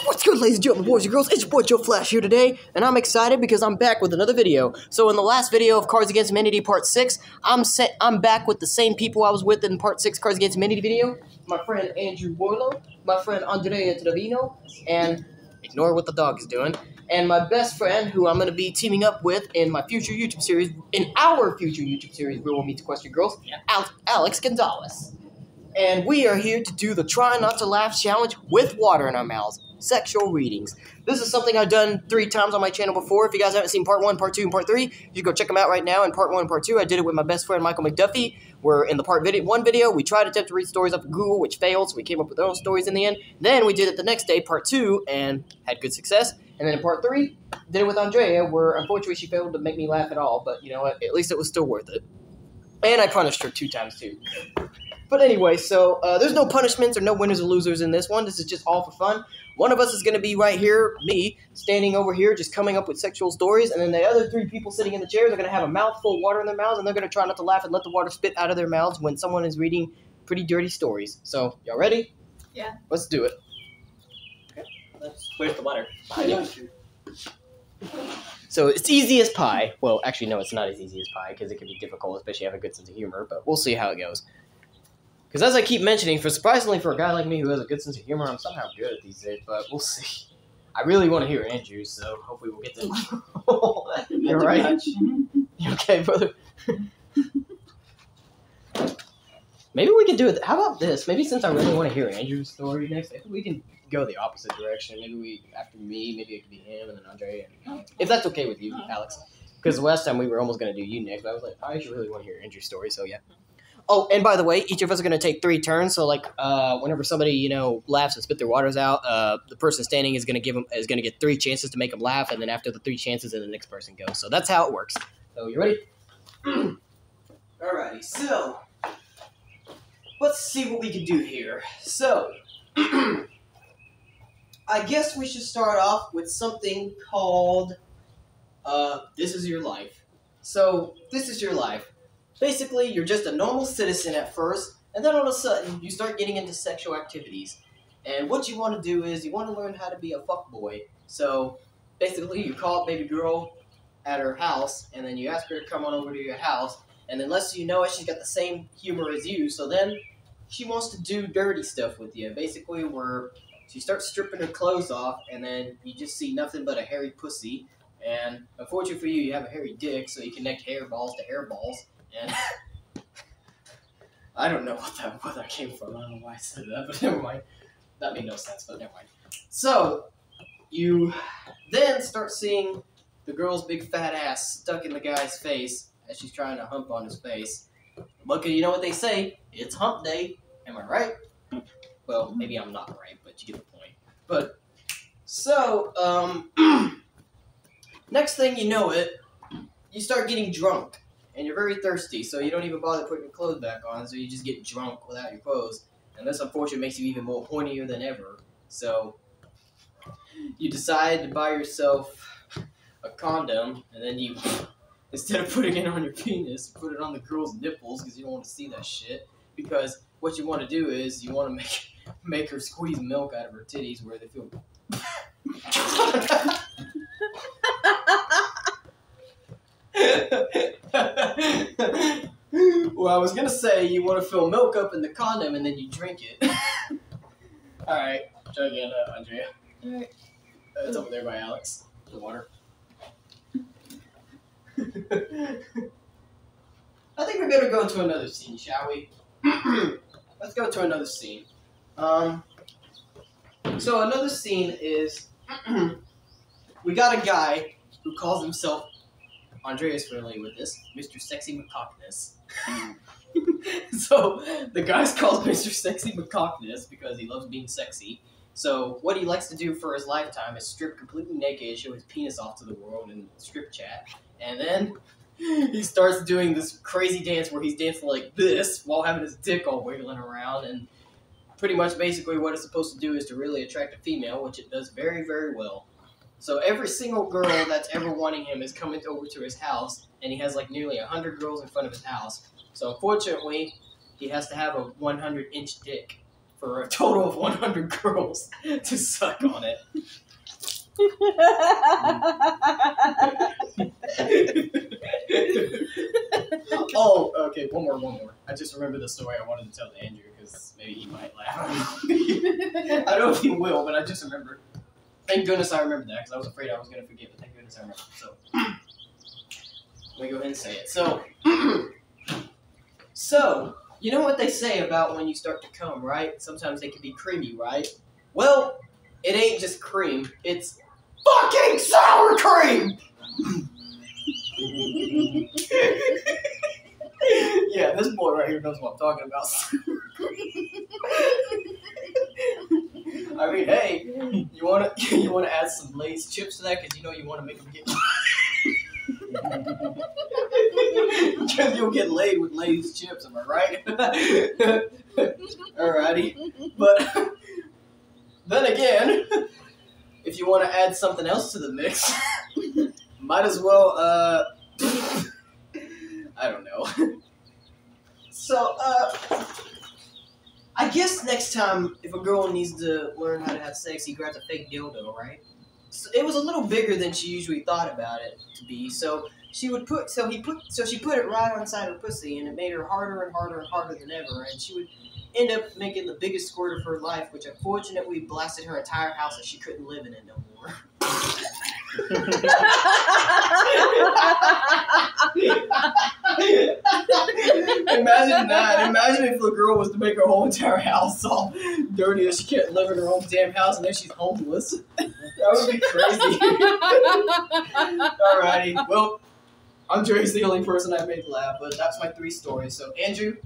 What's good, ladies and gentlemen, boys and girls? It's your boy Joe Flash here today, and I'm excited because I'm back with another video. So in the last video of Cards Against Humanity Part 6, I'm back with the same people I was with in Part 6 Cards Against Humanity video. My friend Andrew Warlow, my friend Andrea Trevino, and ignore what the dog is doing, and my best friend who I'm going to be teaming up with in my future YouTube series, in our future YouTube series where we'll meet the Question Girls, Alex Gonzalez. And we are here to do the Try Not to Laugh challenge with water in our mouths. Sexual readings. This is something I've done 3 times on my channel before. If you guys haven't seen Part 1, Part 2, and Part 3, you can go check them out right now. In Part 1 and Part 2, I did it with my best friend Michael McDuffie. Where in the Part 1 video, we tried to attempt to read stories off of Google, which failed, so we came up with our own stories in the end. Then we did it the next day, Part 2, and had good success. And then in Part 3, did it with Andrea, where unfortunately she failed to make me laugh at all. But you know what? At least it was still worth it. And I punished her 2 times too. But anyway, so there's no punishments or no winners or losers in this one. This is just all for fun. One of us is going to be right here, me, standing over here, just coming up with sexual stories. And then the other 3 people sitting in the chairs are going to have a mouthful of water in their mouths, and they're going to try not to laugh and let the water spit out of their mouths when someone is reading pretty dirty stories. So, y'all ready? Yeah. Let's do it. Okay. Where's the water? So, it's easy as pie. Well, actually, no, it's not as easy as pie, because it can be difficult, especially if you have a good sense of humor. But we'll see how it goes. Because as I keep mentioning, surprisingly for a guy like me who has a good sense of humor, I'm somehow good at these days, but we'll see. I really want to hear Andrew, so hopefully we'll get to... You're right? You okay, brother? Maybe we can do it... How about this? Maybe since I really want to hear Andrew's story next, maybe we can go the opposite direction. Maybe after me, maybe it could be him and then Andrea. If that's okay with you, Alex. Because last time we were almost going to do you next, but I was like, I actually really want to hear Andrew's story, so yeah. Oh, and by the way, each of us are going to take 3 turns. So, like, whenever somebody, laughs and spit their waters out, the person standing is going to get 3 chances to make them laugh, and then after the 3 chances, then the next person goes. So that's how it works. So, you ready? Alrighty, so let's see what we can do here. So, I guess we should start off with something called, This Is Your Life. So, this is your life. Basically, you're just a normal citizen at first, and then all of a sudden, you start getting into sexual activities. And what you want to do is, you want to learn how to be a fuckboy. So, basically, you call up baby girl at her house, and then you ask her to come on over to your house, and unless you know it, she's got the same humor as you, so then she wants to do dirty stuff with you. Basically, where she starts stripping her clothes off, and then you just see nothing but a hairy pussy. And unfortunately for you, you have a hairy dick, so you connect hair balls to hair balls. And I don't know what that came from. I don't know why I said that, but never mind. That made no sense, but never mind. So, you then start seeing the girl's big fat ass stuck in the guy's face as she's trying to hump on his face. Look, you know what they say, it's hump day. Am I right? Well, maybe I'm not right, but you get the point. But, so, next thing you know it, you start getting drunk. And you're very thirsty, so you don't even bother putting your clothes back on, so you just get drunk without your clothes. And this, unfortunately, makes you even more hornier than ever. So, you decide to buy yourself a condom, and then you, instead of putting it on your penis, put it on the girl's nipples, because you don't want to see that shit. Because what you want to do is, you want to make her squeeze milk out of her titties where they feel... Well, I was gonna say you want to fill milk up in the condom and then you drink it. Alright, try again, Andrea. Alright. It's over there by Alex. The water. I think we're gonna go to another scene, shall we? Let's go to another scene. So another scene is we got a guy who calls himself, Andrea's familiar with this, Mr. Sexy McCockness. So, the guy's called Mr. Sexy McCockness because he loves being sexy. So, what he likes to do for his lifetime is strip completely naked, show his penis off to the world in strip chat. And then, he starts doing this crazy dance where he's dancing like this while having his dick all wiggling around. And pretty much basically what it's supposed to do is to really attract a female, which it does very, very well. So every single girl that's ever wanting him is coming over to his house, and he has like nearly 100 girls in front of his house. So unfortunately, he has to have a 100-inch dick for a total of 100 girls to suck on it. Oh, okay, one more. I just remember the story I wanted to tell to Andrew because maybe he might laugh. I don't know if he will, but I just remember. Thank goodness I remembered that because I was afraid I was going to forget, but thank goodness I remembered. So, let me go ahead and say it. So, you know what they say about when you start to cum, right? Sometimes they can be creamy, right? Well, it ain't just cream, it's fucking sour cream! Yeah, this boy right here knows what I'm talking about. I mean, hey, you wanna add some Lay's chips to that because you know you want to make them get. Because you'll get laid with Lay's chips, am I right? Alrighty, but then again, if you want to add something else to the mix, might as well. I don't know. So, I guess next time, if a girl needs to learn how to have sex, he grabs a fake dildo, right? So it was a little bigger than she usually thought about it to be, so she put it right inside her pussy, and it made her harder and harder and harder than ever, and she would end up making the biggest squirt of her life, which unfortunately blasted her entire house, and she couldn't live in it no more. Imagine that. Imagine if the girl was to make her whole entire house all dirty and she can't live in her own damn house and then she's homeless. That would be crazy. Alrighty. Well, Andrea's the only person I made laugh, but that's my 3 stories. So, Andrew,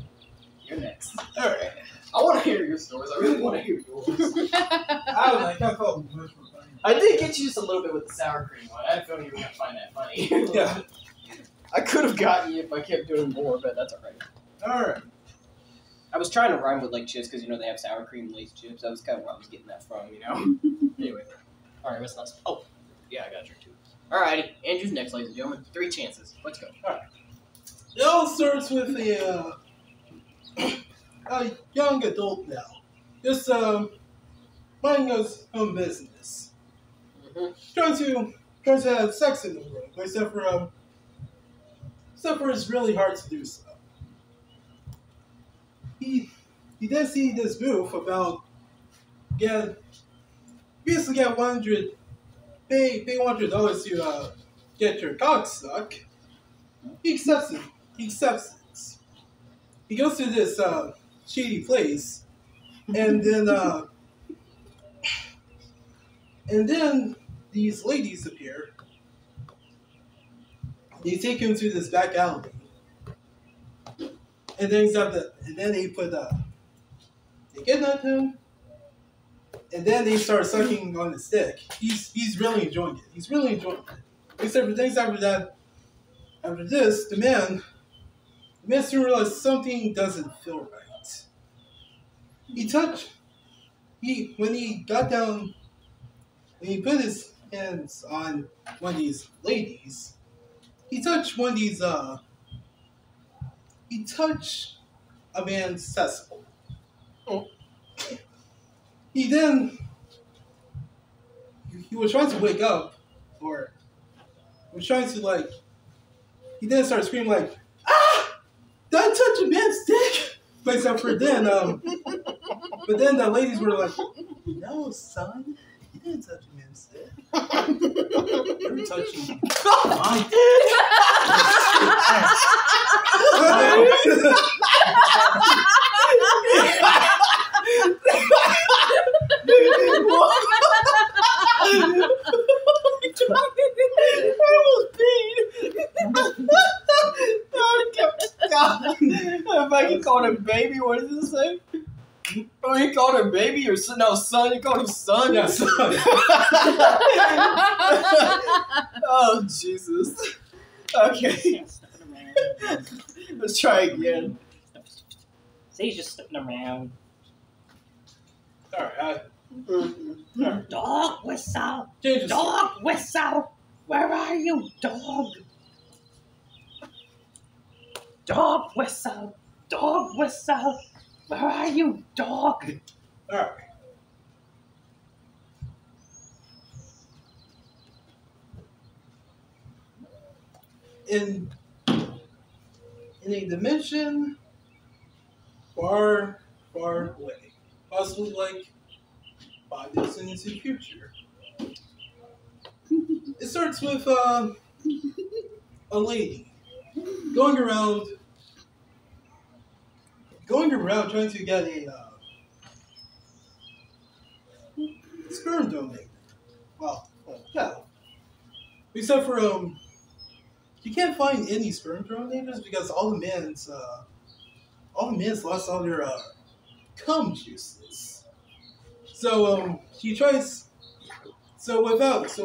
you're next. Alright. I want to hear your stories. I really want to hear yours. I felt much more funny. I did get you just a little bit with the sour cream one. I had a feeling you were going to find that funny. Yeah. I could have gotten you if I kept doing more, but that's alright. Alright. I was trying to rhyme with like chips because you know they have sour cream Lay's chips. That was kind of where I was getting that from, you know. Anyway, all right, what's next? Oh, yeah, I got your 2. Alrighty, Andrew's next, ladies and gentlemen. 3 chances. Let's go. Alright. It all starts with a young adult now. Just minding his own business. Mm-hmm. Trying to have sex in the world, except for it's really hard to do so. He did see this booth about basically get $100 to get your cock suck. He accepts it. He goes to this shady place, and then these ladies appear. They take him to this back alley, and then they kidnap him, and then they start sucking on his dick. He's really enjoying it. Except for things after that. After this, the man soon realized something doesn't feel right. When he put his hands on one of these ladies, he touched a man's testicle. Oh. He was trying to wake up, or was trying to he then started screaming like, "Ah! Did I touch a man's dick?" Except for then, but then the ladies were like, "No, son, you didn't touch a man's dick. You're touching my dick." I almost peed. If I can call him baby, what does it say? Oh, he called him baby or son? No, son. You called him son. Yeah, son. Oh Jesus. Okay. Let's try again. Say he's just stepping around. Alright, Dog whistle! changes. Dog whistle! Where are you, dog? Dog whistle! Dog whistle! Where are you, dog? All right. In a dimension far, far away, possibly like 5 years into the future, it starts with a lady going around, trying to get a sperm donate. Well, yeah. Except for you can't find any sperm donators because all the men's lost all their cum juices. So she tries. So without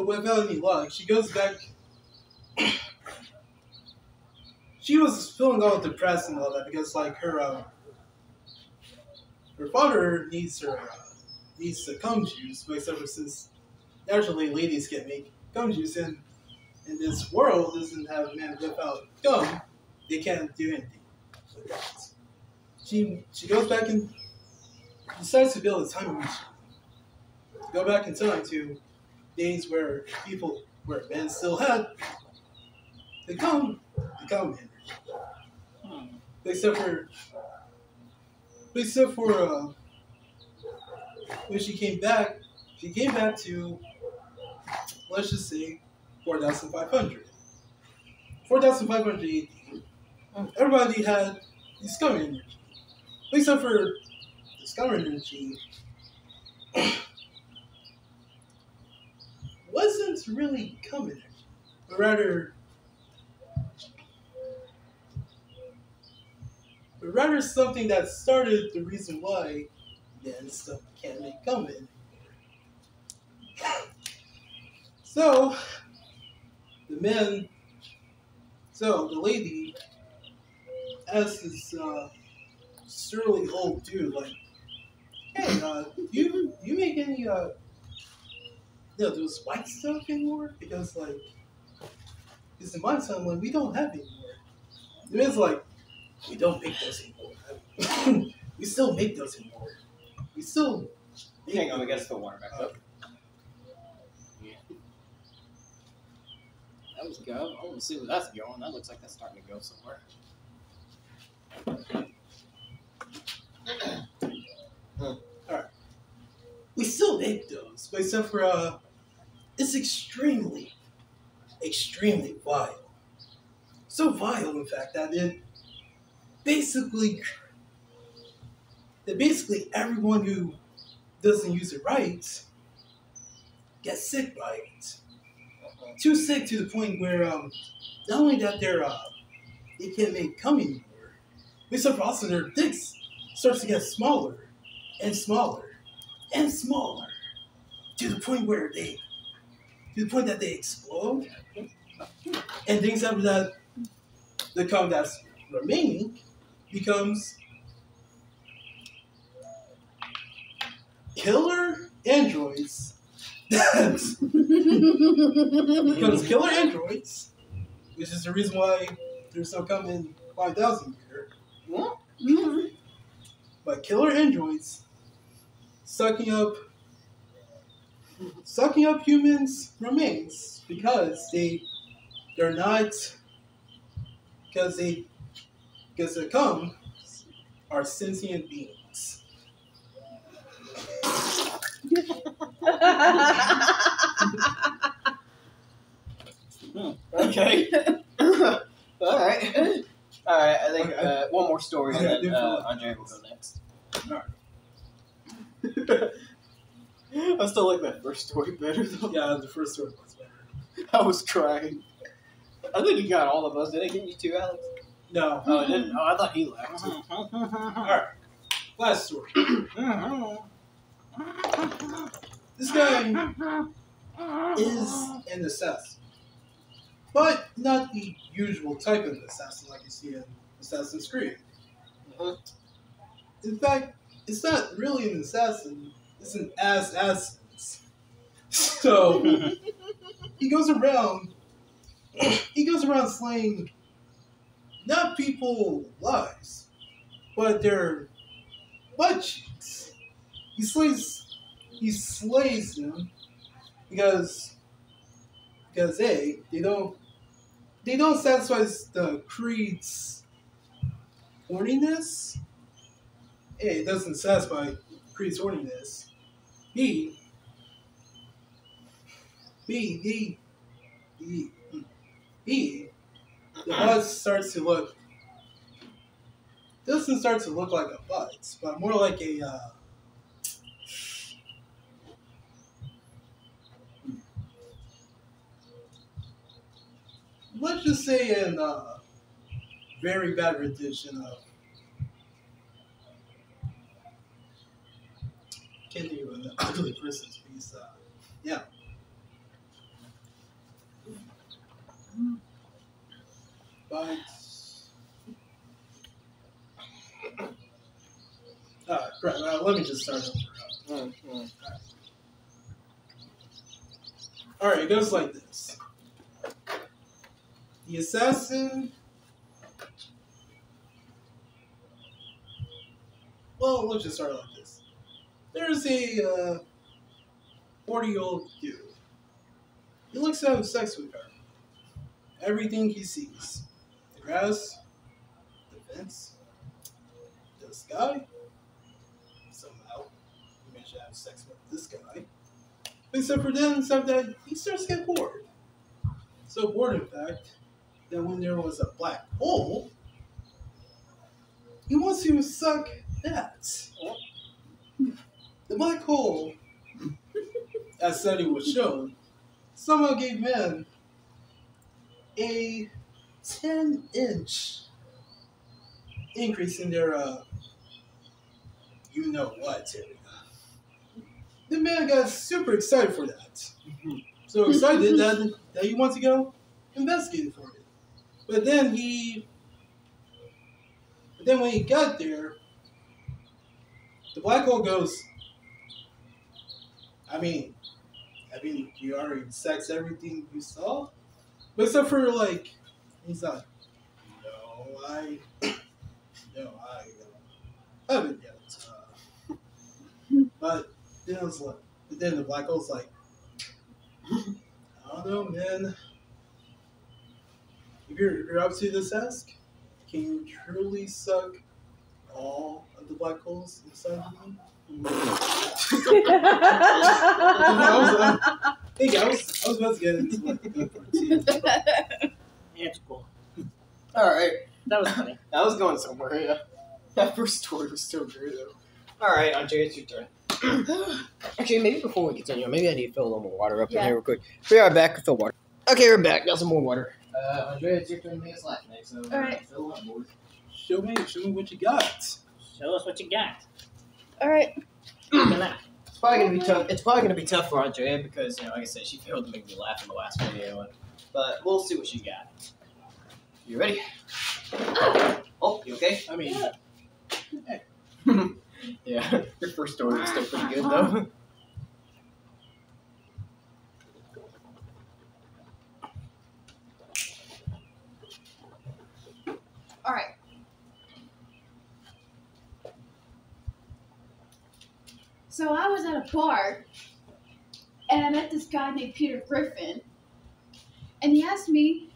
any luck, she goes back. She was feeling all depressed and all that because like her father needs the cum juice, but except for since naturally ladies can make cum juice and in this world doesn't have a man without cum, they can't do anything with that. She goes back and decides to build a time machine. Go back in time to days where men still had the cum energy. Except for when she came back to, let's just say, 4,500. 4,500 AD. Everybody had discovered energy. Except for discovered energy wasn't really cum energy, but rather something that started the reason why men still can't make cum anymore. So the lady asked this surly old dude, like, "Hey, do you make any those white stuff anymore? Because like, in my time, like, we don't have anymore." The man's like, "We don't make those anymore. We still make those anymore. We still." Hang on, we gotta fill water back up. That was good. I want to see where that's going. That looks like that's starting to go somewhere. Alright. We still make those, but except for it's extremely, extremely vile. So vile, in fact, that basically everyone who doesn't use it right gets sick by it. Too sick to the point where not only that they can't make cum anymore, but also their dicks starts to get smaller and smaller and smaller to the point that they explode. And things after that, the cum that's remaining becomes killer androids. Becomes killer androids, which is the reason why there's no cum in 5,000 here. What? But killer androids sucking up humans' remains because they're not because the cum are sentient beings. Okay. All right. I think one more story, and then Andrea will go next. Alright. I still like that first story better, though. Yeah, the first story was better. I was crying. I think he got all of us. Did I get you too, Alex? No. Oh, I didn't. Oh, I thought he left. Alright. Last story. This guy is an assassin. But not the usual type of assassin like you see in Assassin's Creed. In fact, it's not really an assassin, it's an assassin. So he goes around slaying not people lives, but their butt cheeks. he slays him because A, they don't satisfy the Creed's horniness. A, it doesn't satisfy Creed's horniness. B, the butt doesn't start to look like a butt, but more like a let's just say an very bad rendition of can't think of an ugly person's face. Yeah. But crap, let me just start over. Alright, it goes like this. The assassin. Well, let's just start like this. There's a 40-year-old dude. He looks to have sex with her. Everything he sees. The grass, the fence, the sky. Somehow, he managed to have sex with this guy. Except for then, except that he starts to get bored. So bored, in fact, that when there was a black hole, he wants to suck that. The black hole, as study was shown, somehow gave men a 10-inch increase in their, you know what area. The man got super excited for that. So excited that he wants to go investigate for it. But then when he got there, the black hole goes, I mean, you already sexed everything you saw? But except for, like, he's like, no, I haven't yet. But then I was like, but then the black hole's like, I don't know, man. If you're up to this task, can you truly suck all of the black holes inside of me? I was about to get into like the good part too. Yeah, it's cool. Alright. That was funny. I was going somewhere, yeah. That first story was still great, though. Alright, Andrea, it's your turn. Actually, maybe before we continue, maybe I need to fill a little more water up in here real quick. We are back to fill water. Okay, we're back. Got some more water. Andrea, it's your turn to make us laugh next, so Alright. fill up more. Show me what you got. Show us what you got. Alright. It's probably gonna be tough. It's probably gonna be tough for Andrea because, like I said, she failed to make me laugh in the last video. But we'll see what she got. You ready? Oh, you okay? I mean, Yeah, your first story was still pretty good though. Alright. So I was at a bar, and I met this guy named Peter Griffin, and he asked me,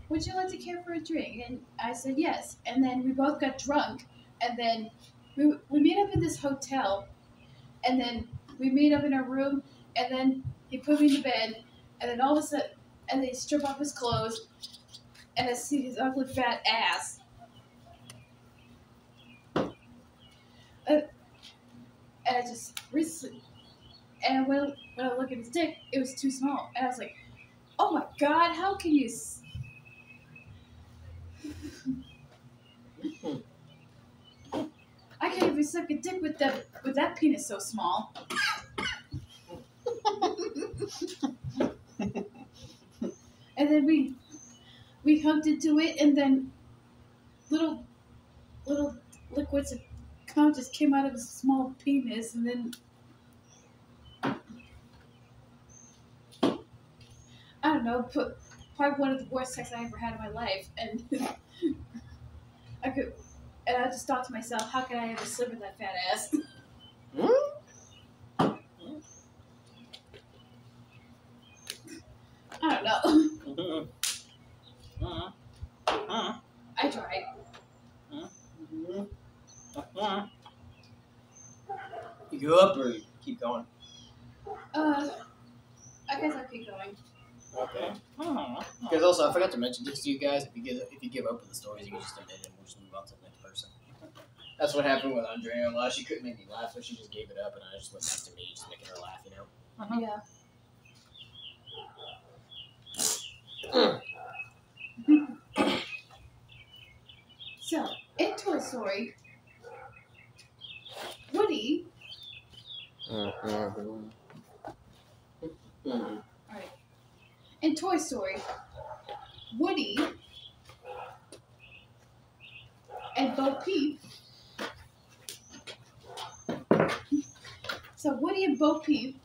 would you like to care for a drink? And I said yes. And then we both got drunk, and then we meet up in this hotel, and then we meet up in our room, and then he put me to bed, and then all of a sudden, and they strip off his clothes, and I see his ugly fat ass. And I just recently, and when I look at his dick, it was too small, and I was like, "Oh my God, how can you?" I can't even suck a dick with that penis so small. And then we humped into it, and then little liquids of cum just came out of his small penis, and then I don't know, probably one of the worst sex I ever had in my life, and I just thought to myself, how could I ever sleep with that fat ass? don't know. I tried. You go up or you keep going? I guess I'll keep going. Okay. Because also, I forgot to mention this to you guys. If you give up with the stories, you can just admit it and we'll just move on to the next person. That's what happened with Andrea. A lot. She couldn't make me laugh, so she just gave it up, and I just went back to me, just making her laugh, you know. Yeah. So, in Toy Story, Woody. Alright. In Toy Story, Woody and Bo Peep. So Woody and Bo Peep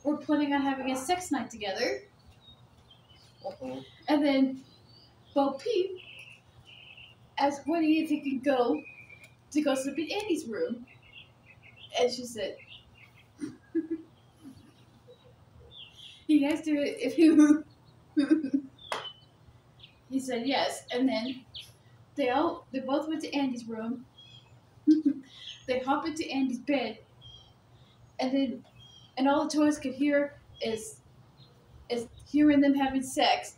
were planning on having a sex night together. And then Bo Peep asked Woody if he could go sleep in Andy's room. And she said, he asked her if he would. He said yes. And then they both went to Andy's room. They hop into Andy's bed. And all the toys could hear is hearing them having sex.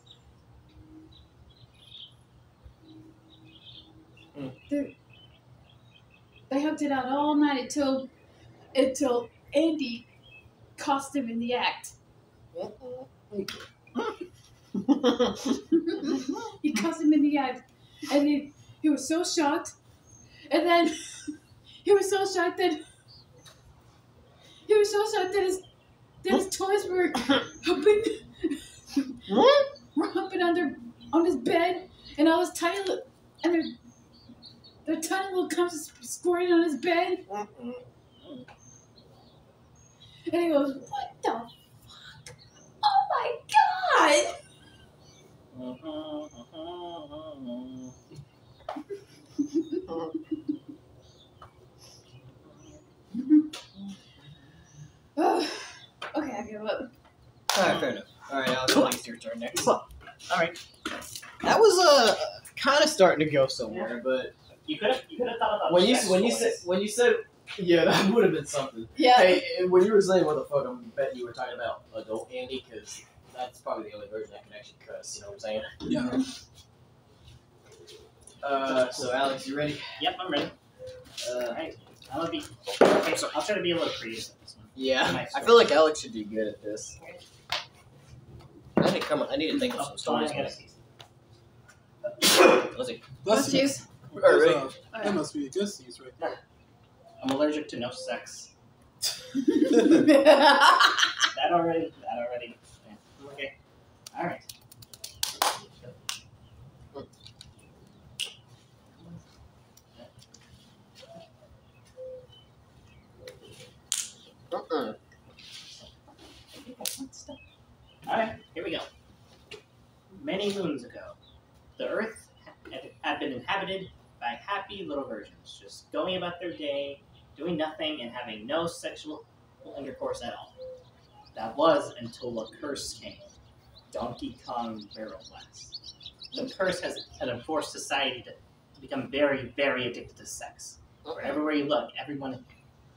They hooked it out all night until Andy cost him in the act. He cussed him in the act, and he was so shocked. And then he was so shocked that his toys were humping on his bed, and all his tiny their tiny little cums squirting on his bed. And he goes, "What the fuck? Oh my god!" Okay, I give up. Alright, fair enough. Alright, Alex, I think it's your turn next. Alright. That was kind of starting to go somewhere, but You could have thought about when you said yeah, that would have been something. Yeah. Hey, when you were saying what the fuck, I'm betting you were talking about adult Andy, because that's probably the only version that can actually cuss. You know what I'm saying? Yeah. So Alex, you ready? Yep, I'm ready. Alright. Okay, so I'll try to be a little creative with this one. Yeah, Nice. I feel like Alex should be good at this. I need to think of some stories. I gotta see. Let's see. Bless you. Alright. That must be a good sneeze right there. I'm allergic to no sex. Yeah. That already. Yeah. Okay. Alright. Alright, here we go. Many moons ago, the Earth had been inhabited by happy little virgins, just going about their day, doing nothing, and having no sexual intercourse at all. That was until a curse came. Donkey Kong Barrel Blast. The curse has forced society to become very, very addicted to sex. Where everywhere you look,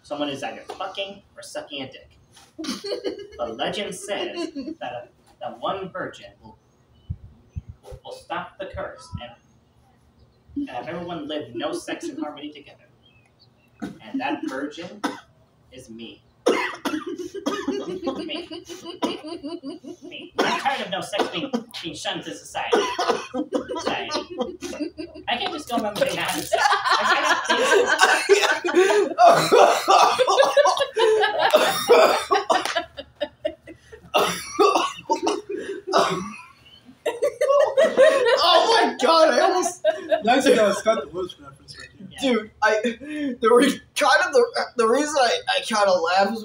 someone is either fucking or sucking a dick. But legend says that one virgin will stop the curse and have everyone live no sex and harmony together. And that virgin is me. Me. I'm tired of no sex being shunned to society. I can't just go around saying I haven't sex. Oh my god, I almost... Nice that was Scott the Woods reference right here. Dude, the reason I kind of laughed was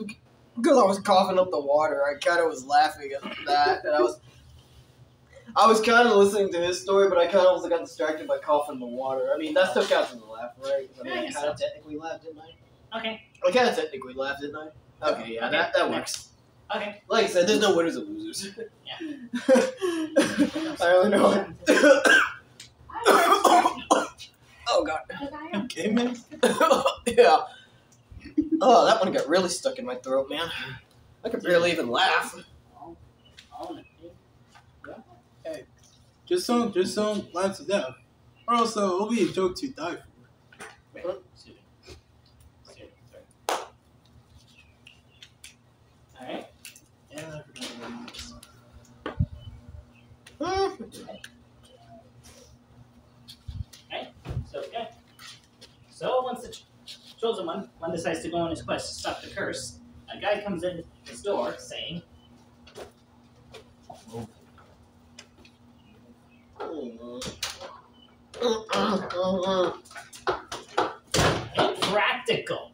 because I was coughing up the water. I kind of was laughing at that, and I was kind of listening to his story, but I kind of also got distracted by coughing the water. I mean, that still counts as a laugh, right? I mean, I kind of technically laughed, didn't I? Okay. I kind of technically laughed, didn't I? Okay, yeah, that works. Okay. Like I said, there's no winners or losers. Yeah. I only know it. Oh god. Okay, man. Yeah. Oh, that one got really stuck in my throat, man. I could barely even laugh. Just don't laugh to death. Or else it'll be a joke to die for. Wait, excuse me. Sorry. Alright. So once the chosen one decides to go on his quest to stop the curse, a guy comes in his door saying, "Impractical!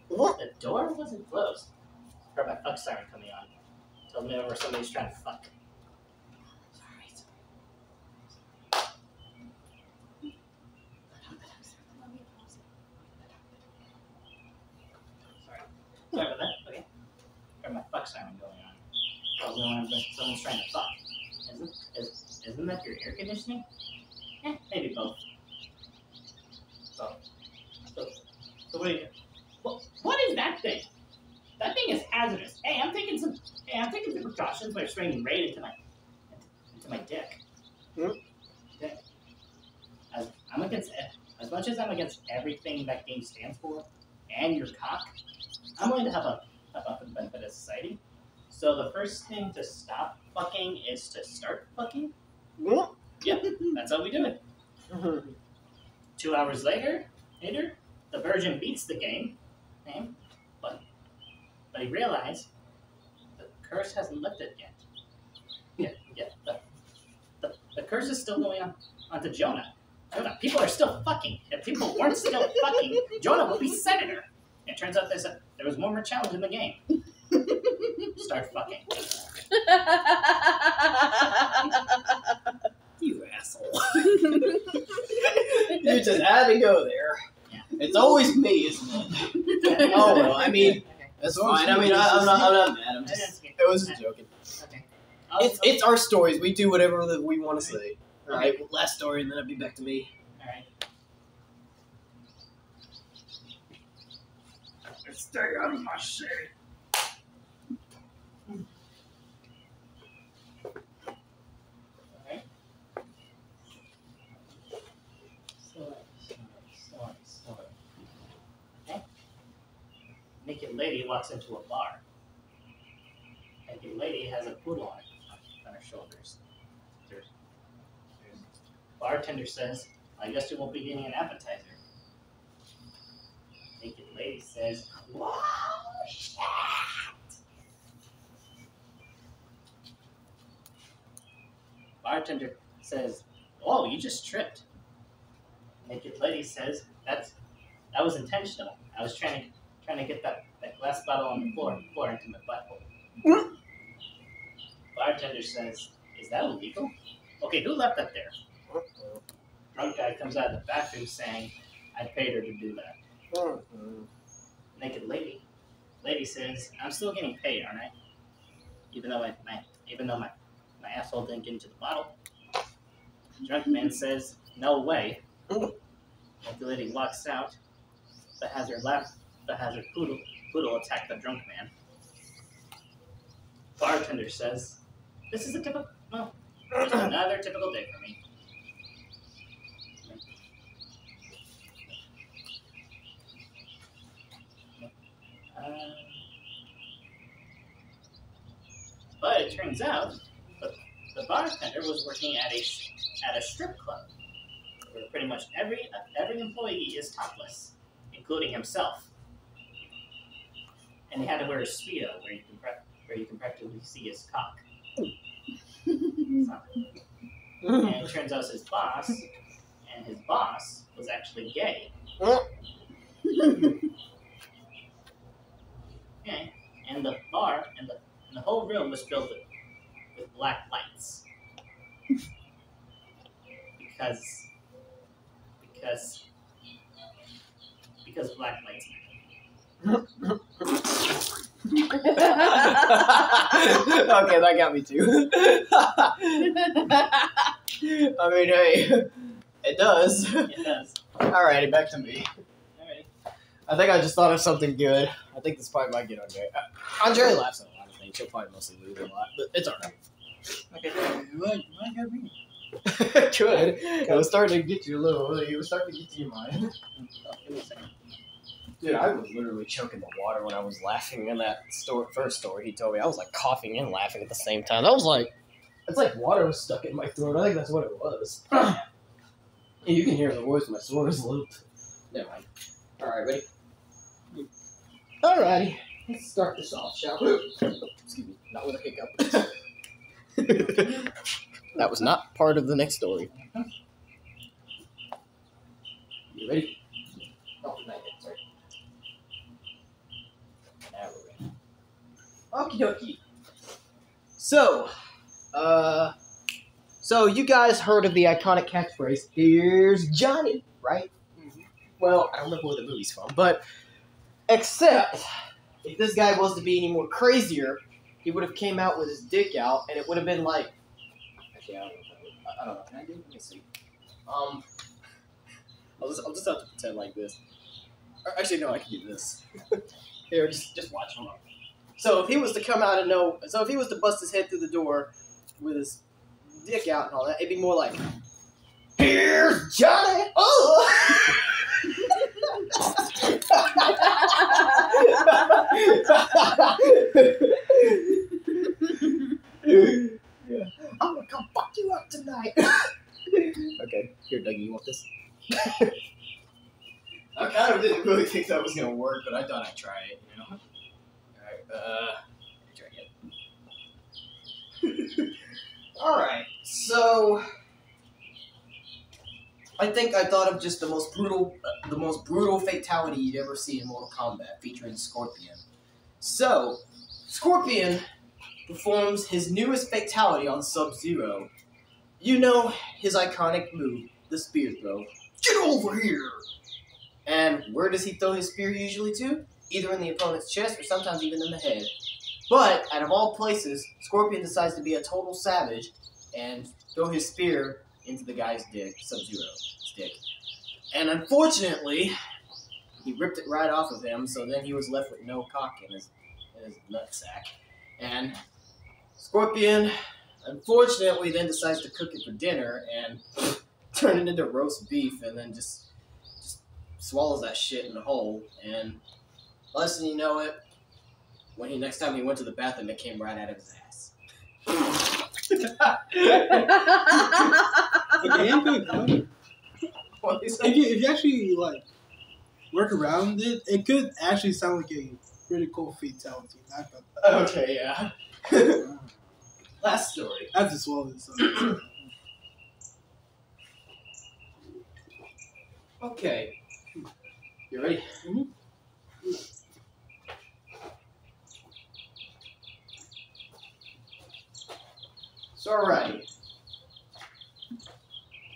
The door wasn't closed." Heard my fuck siren coming on. Told me whenever somebody's trying to fuck. Sorry about that. Okay. Heard my fuck siren going on. Tells me whenever someone's trying to fuck. Isn't that your air conditioning? Maybe both. So what do you do? What is that thing? That thing is hazardous. Hey, I'm taking some precautions by spraying raid into my dick. Dick. As much as I'm against everything that game stands for, and your cock, I'm willing to help out for the benefit of society. So the first thing to stop fucking is to start fucking. Yeah, that's how we do it. 2 hours later, the Virgin beats the game, but he realized the curse hasn't lifted yet. The curse is still going on onto Jonah. People are still fucking. If people weren't still fucking, Jonah would be senator. It turns out there was one more challenge in the game. Start fucking. You asshole. You just had to go there. Yeah. It's always me, isn't it? Oh well, I mean, that's fine. I mean, I'm not mad. It was just joking. Okay. It's our stories. We do whatever that we want to say. All right, last story, and then it'll be back to me. All right. Stay out of my shade. Alright. Story. Okay. Naked lady walks into a bar. Naked lady has a poodle on her shoulders. Bartender says, "I guess you won't be getting an appetizer." Naked lady says, "Whoa, shit!" Bartender says, "Whoa, you just tripped." Naked lady says, "That was intentional. I was trying to get that glass bottle on the floor into my butthole." Bartender says, "Is that illegal? Okay, who left that there?" Drunk guy comes out of the bathroom saying, "I paid her to do that." Naked lady says, "I'm still getting paid, aren't I? Even though my asshole didn't get into the bottle." Drunk man says, "No way." Naked lady walks out, but has her poodle attack the drunk man. Bartender says, "This is just another typical day for me." But it turns out the bartender was working at a strip club where pretty much every employee is topless, including himself, and he had to wear a speedo where you can practically see his cock. And it turns out his boss was actually gay. Okay, and the bar and the whole room was filled with black lights because black lights matter. Okay, that got me too. I mean, hey, it does. It does. Alrighty, back to me. Alright. I think I just thought of something good. I think this probably might get Andrea. Andrea laughs at a lot of things. She'll probably mostly lose a lot, but it's alright. Okay. What got me? Good. It was starting to get you a little. It was starting to get to your mind. Oh, give me a second. Dude, I was literally choking the water when I was laughing in that first story he told me. I was like coughing and laughing at the same time. That was like, it's like water was stuck in my throat. I think that's what it was. You can hear the voice. My throat is looped. Never mind. All right, ready? Alrighty, let's start this off, shall we? Excuse me, not with a hiccup. That was not part of the next story. You ready? Oh, not yet, sorry. Now we're ready. Okie dokie. So you guys heard of the iconic catchphrase, "Here's Johnny," right? Mm-hmm. Well, I don't remember where the movie's from, but except if this guy was to be any more crazier, he would have came out with his dick out, and it would have been like. Actually, I don't know. I don't know. Can I do it? Let me see. I'll just have to pretend like this. Or, actually, no, I can do this. Here, just watch. Hold on. So if he was to come out and if he was to bust his head through the door with his dick out and all that, it'd be more like, "Here's Johnny!" Oh! Yeah. I'm gonna come fuck you up tonight. Okay, here, Dougie, you want this? I kind of didn't really think that was gonna work, but I thought I'd try it, you know? Alright, try again. Alright, so I think I thought of just the most brutal fatality you'd ever see in Mortal Kombat, featuring Scorpion. So, Scorpion performs his newest fatality on Sub-Zero. You know his iconic move, the spear throw. Get over here! And where does he throw his spear usually to? Either in the opponent's chest or sometimes even in the head. But, out of all places, Scorpion decides to be a total savage and throw his spear into the guy's dick, Sub-Zero's dick. And unfortunately, he ripped it right off of him, so then he was left with no cock in his nutsack. And Scorpion, unfortunately, then decides to cook it for dinner and turn it into roast beef, and then just swallows that shit in the hole. And less than you know it, next time he went to the bathroom, it came right out of his ass. Okay, What is if you actually like work around it, it could actually sound like a pretty cool fatality. Okay, yeah. Last story. I have to swallow this. Okay. You ready? Mm-hmm. So, alrighty.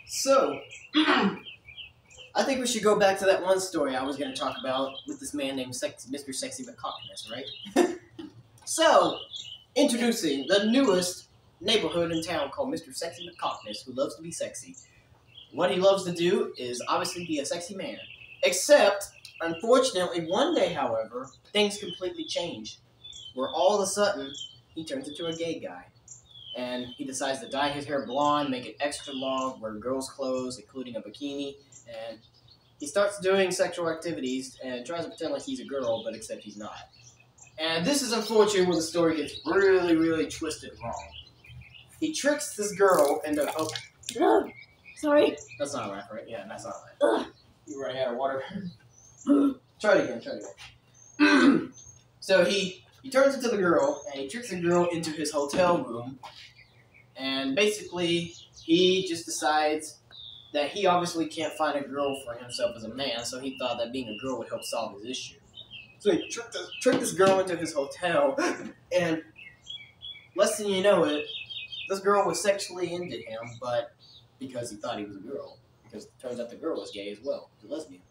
So, I think we should go back to that one story I was going to talk about with this man named Mr. Sexy McCockness, right? So, introducing the newest neighborhood in town called Mr. Sexy McCockness, who loves to be sexy. What he loves to do is obviously be a sexy man. Except, unfortunately, one day, however, things completely change. Where all of a sudden, he turns into a gay guy. And he decides to dye his hair blonde, make it extra long, wear girls' clothes, including a bikini, and he starts doing sexual activities and tries to pretend like he's a girl, but except he's not. And this is unfortunately where the story gets really, really twisted wrong. He tricks this girl into... Oh, Sorry. that's not a laugh, right? Yeah, that's not a laugh. You running out of water? Try it again. So he turns into the girl, and he tricks the girl into his hotel room, and basically he just decides that he obviously can't find a girl for himself as a man, so he thought that being a girl would help solve his issue. So he tricked this girl into his hotel, and less than you know it, this girl was sexually into him, but because he thought he was a girl. Because it turns out the girl was gay as well, a lesbian.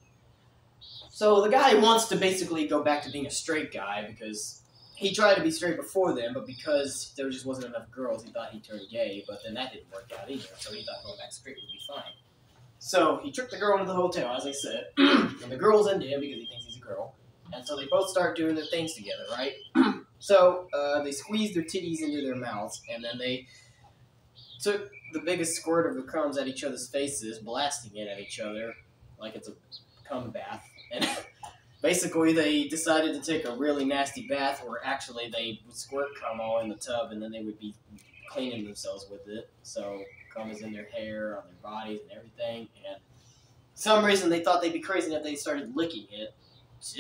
So the guy wants to basically go back to being a straight guy because he tried to be straight before then, but because there just wasn't enough girls, he thought he turned gay, but then that didn't work out either, so he thought going back straight would be fine. So he tricked the girl into the hotel, as I said, and the girl's into him because he thinks he's a girl, and so they both start doing their things together, right? So they squeezed their titties into their mouths, and then they took the biggest squirt of the crumbs at each other's faces, blasting it at each other like it's a cum bath, and basically, they decided to take a really nasty bath where actually they would squirt cum all in the tub and then they would be cleaning themselves with it. So, cum is in their hair, on their bodies, and everything. And for some reason, they thought they'd be crazy if they started licking it.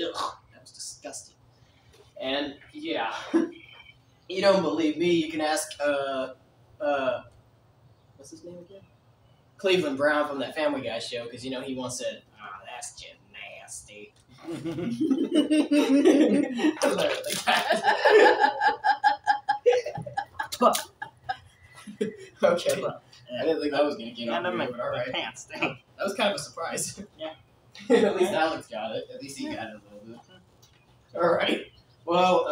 Ugh, that was disgusting. And, yeah. You don't believe me, you can ask, what's his name again? Cleveland Brown from that Family Guy show, because, you know, he once said, "Oh, that's just nasty." Okay. I didn't think that was going to get on me, but alright. Pants. That was kind of a surprise. Yeah. At least Alex got it. At least he got it a little bit. Alright. Well,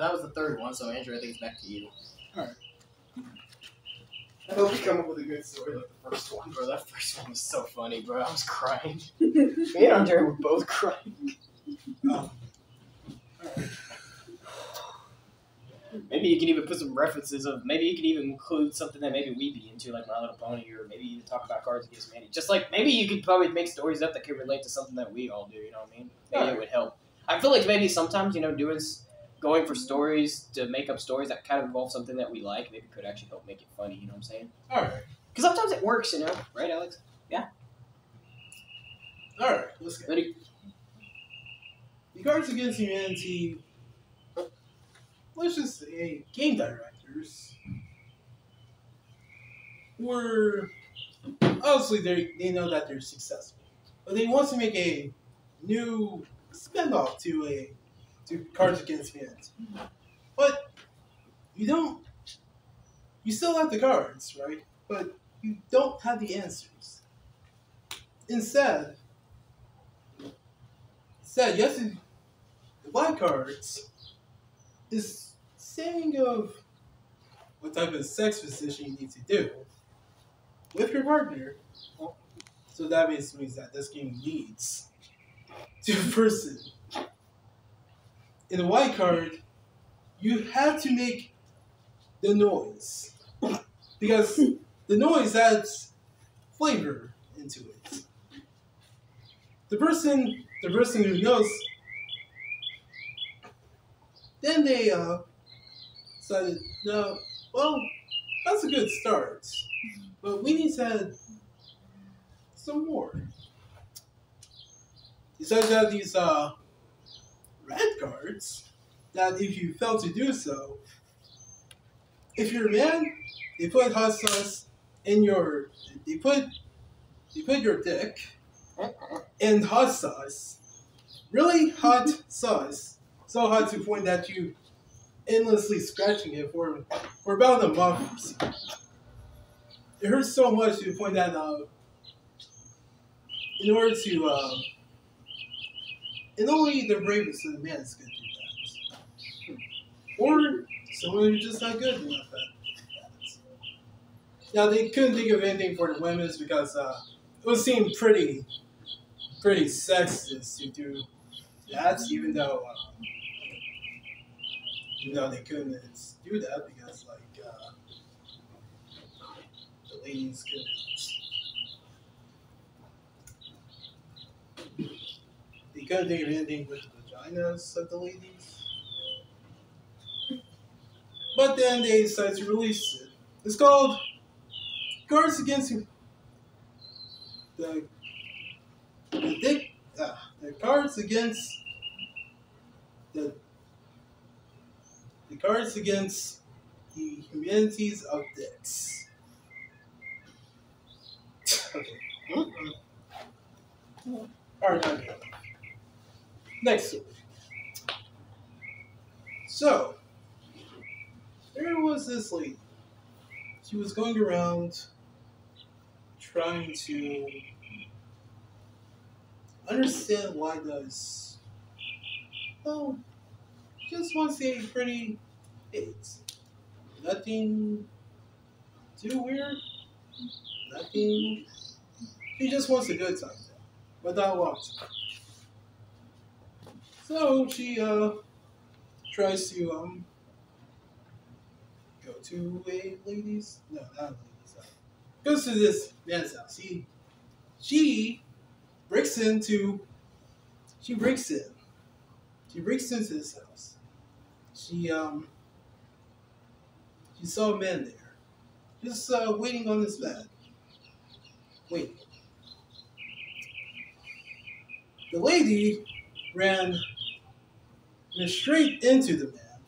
that was the third one, so Andrew, I think it's back to you. Alright. I hope you come up with a good story like the first one, bro. That first one was so funny, bro. I was crying. Me and Andrea were both crying. Oh. Maybe you can even put some references of, maybe you can even include something that maybe we'd be into, like My Little Pony, or maybe even talk about Cards Against Humanity. Just like, maybe you could probably make stories up that could relate to something that we all do, you know what I mean? Maybe it would help. I feel like maybe sometimes, you know, going for stories to make up stories that kind of involve something that we like, maybe could actually help make it funny, you know what I'm saying? Alright. Because sometimes it works, you know? Right, Alex? Yeah. Alright, let's go. Ready? The Cards Against Humanity, let's just say, game directors were, obviously they know that they're successful, but they want to make a new spin-off to Cards Against Humanity. But you still have the cards, right? But you don't have the answers. Instead, yes, the black cards is saying of what type of sex position you need to do with your partner. So that basically means that this game needs to a person. In the white card, you have to make the noise. Because the noise adds flavor into it. The person who knows, then they decided, no, well, that's a good start, but we need to add some more. Decided to have these red cards that if you fail to do so, if you're a man, they put hot sauce in they put your dick in hot sauce, really hot sauce, so hot to the point that you endlessly scratching it for about a month or so. It hurts so much to the point that in order to and only the bravest of the men can do that, or someone who's just not good enough at that. Now they couldn't think of anything for the women's because it would seem pretty sexist to do that, even though they couldn't do that because the ladies couldn't. They couldn't think of anything with the vaginas of the ladies. But then they decided to release it. It's called Cards Against the Cards Against the Cards Against the Humanities of Dicks. Okay. Alright, okay. Next story. So, there was this lady. She was going around trying to understand why does, well, just wants a pretty date. Nothing too weird. Nothing. She just wants a good time, but not a long time. So she tries to go to a lady's. No, not a lady's house. Goes to this man's house. She breaks into. She breaks in. She breaks into his house. She saw a man there, just waiting on his bed. Waiting. The lady ran straight into the man,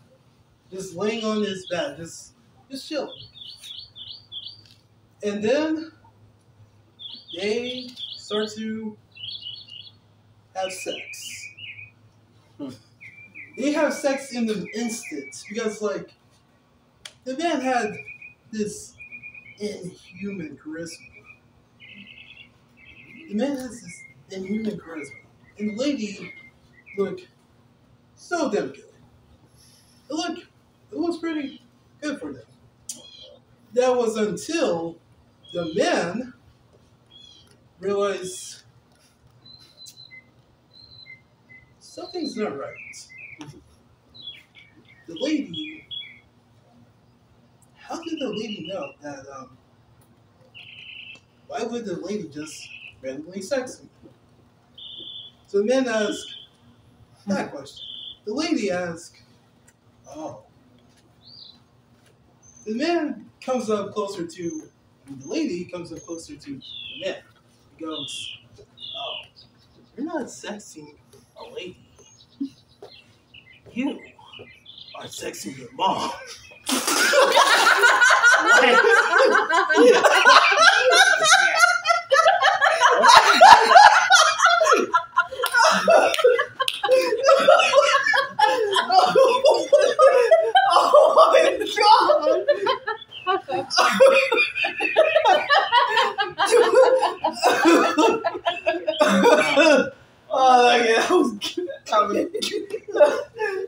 just laying on his bed, just chilling. And then they start to have sex. They have sex in an instant because, like, the man had this inhuman charisma. The man has this inhuman charisma. And the lady looked so damn good. It looks pretty good for them. That was until the man realized something's not right. The lady, how did the lady know that, why would the lady just randomly sex me? So the man asked that question. The lady asked, oh. The man comes up closer to, the lady comes up closer to the man. He goes, oh, you're not sexing a lady. You are sexing your mom. Oh my god! That was good.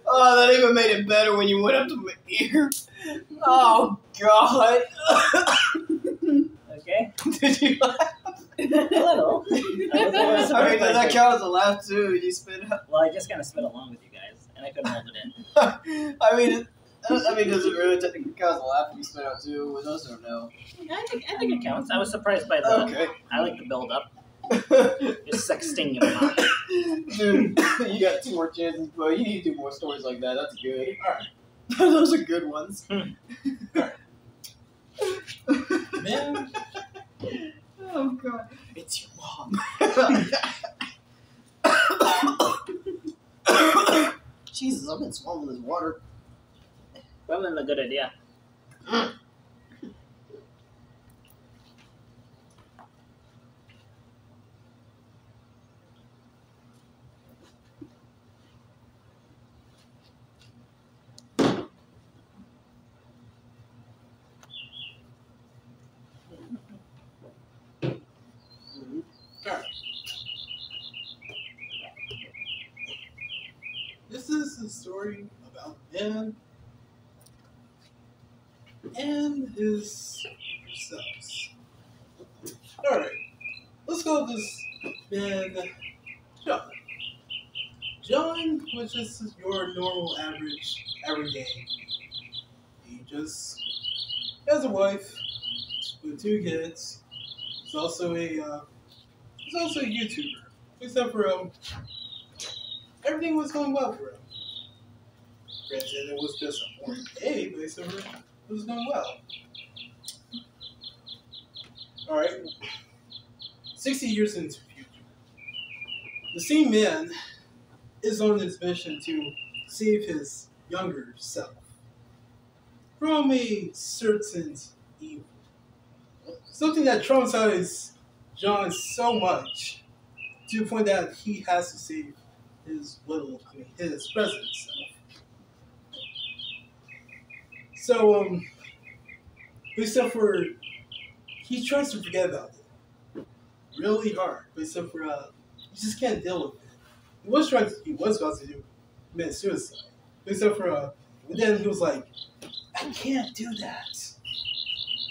Oh, that even made it better when you went up to my ear. Oh god. Okay. Did you laugh? A little. I mean, did that count as a laugh too? You spit out. Well, I just kind of spit along with you guys, and I couldn't hold it in. I mean, does it really technically count as a laugh if you spit out too with us or no? I think it counts. I was surprised by the. Okay. I like the build up. Just sexting your mom. Dude, you got 2 more chances, bro. You need to do more stories like that. That's good. Alright. Those are good ones. Alright. Man. Oh, God. It's your mom. Jesus, I've been swallowing this water. Probably a good idea. Alright. This is a story about man and his cells. Alright. Let's go with this man, John. John was just your normal average everyday. He just has a wife with 2 kids. He's also a YouTuber. Except for everything was going well for him. Granted, it was just a boring day, but except for it was going well. Alright. 60 years into the future. The same man is on this mission to save his younger self from a certain evil. Something that traumatized John so much to the point that he has to save his present self. So, except for, he tries to forget about it really hard, but except for, he just can't deal with it. He was about to commit suicide, Except for, and then he was like, I can't do that.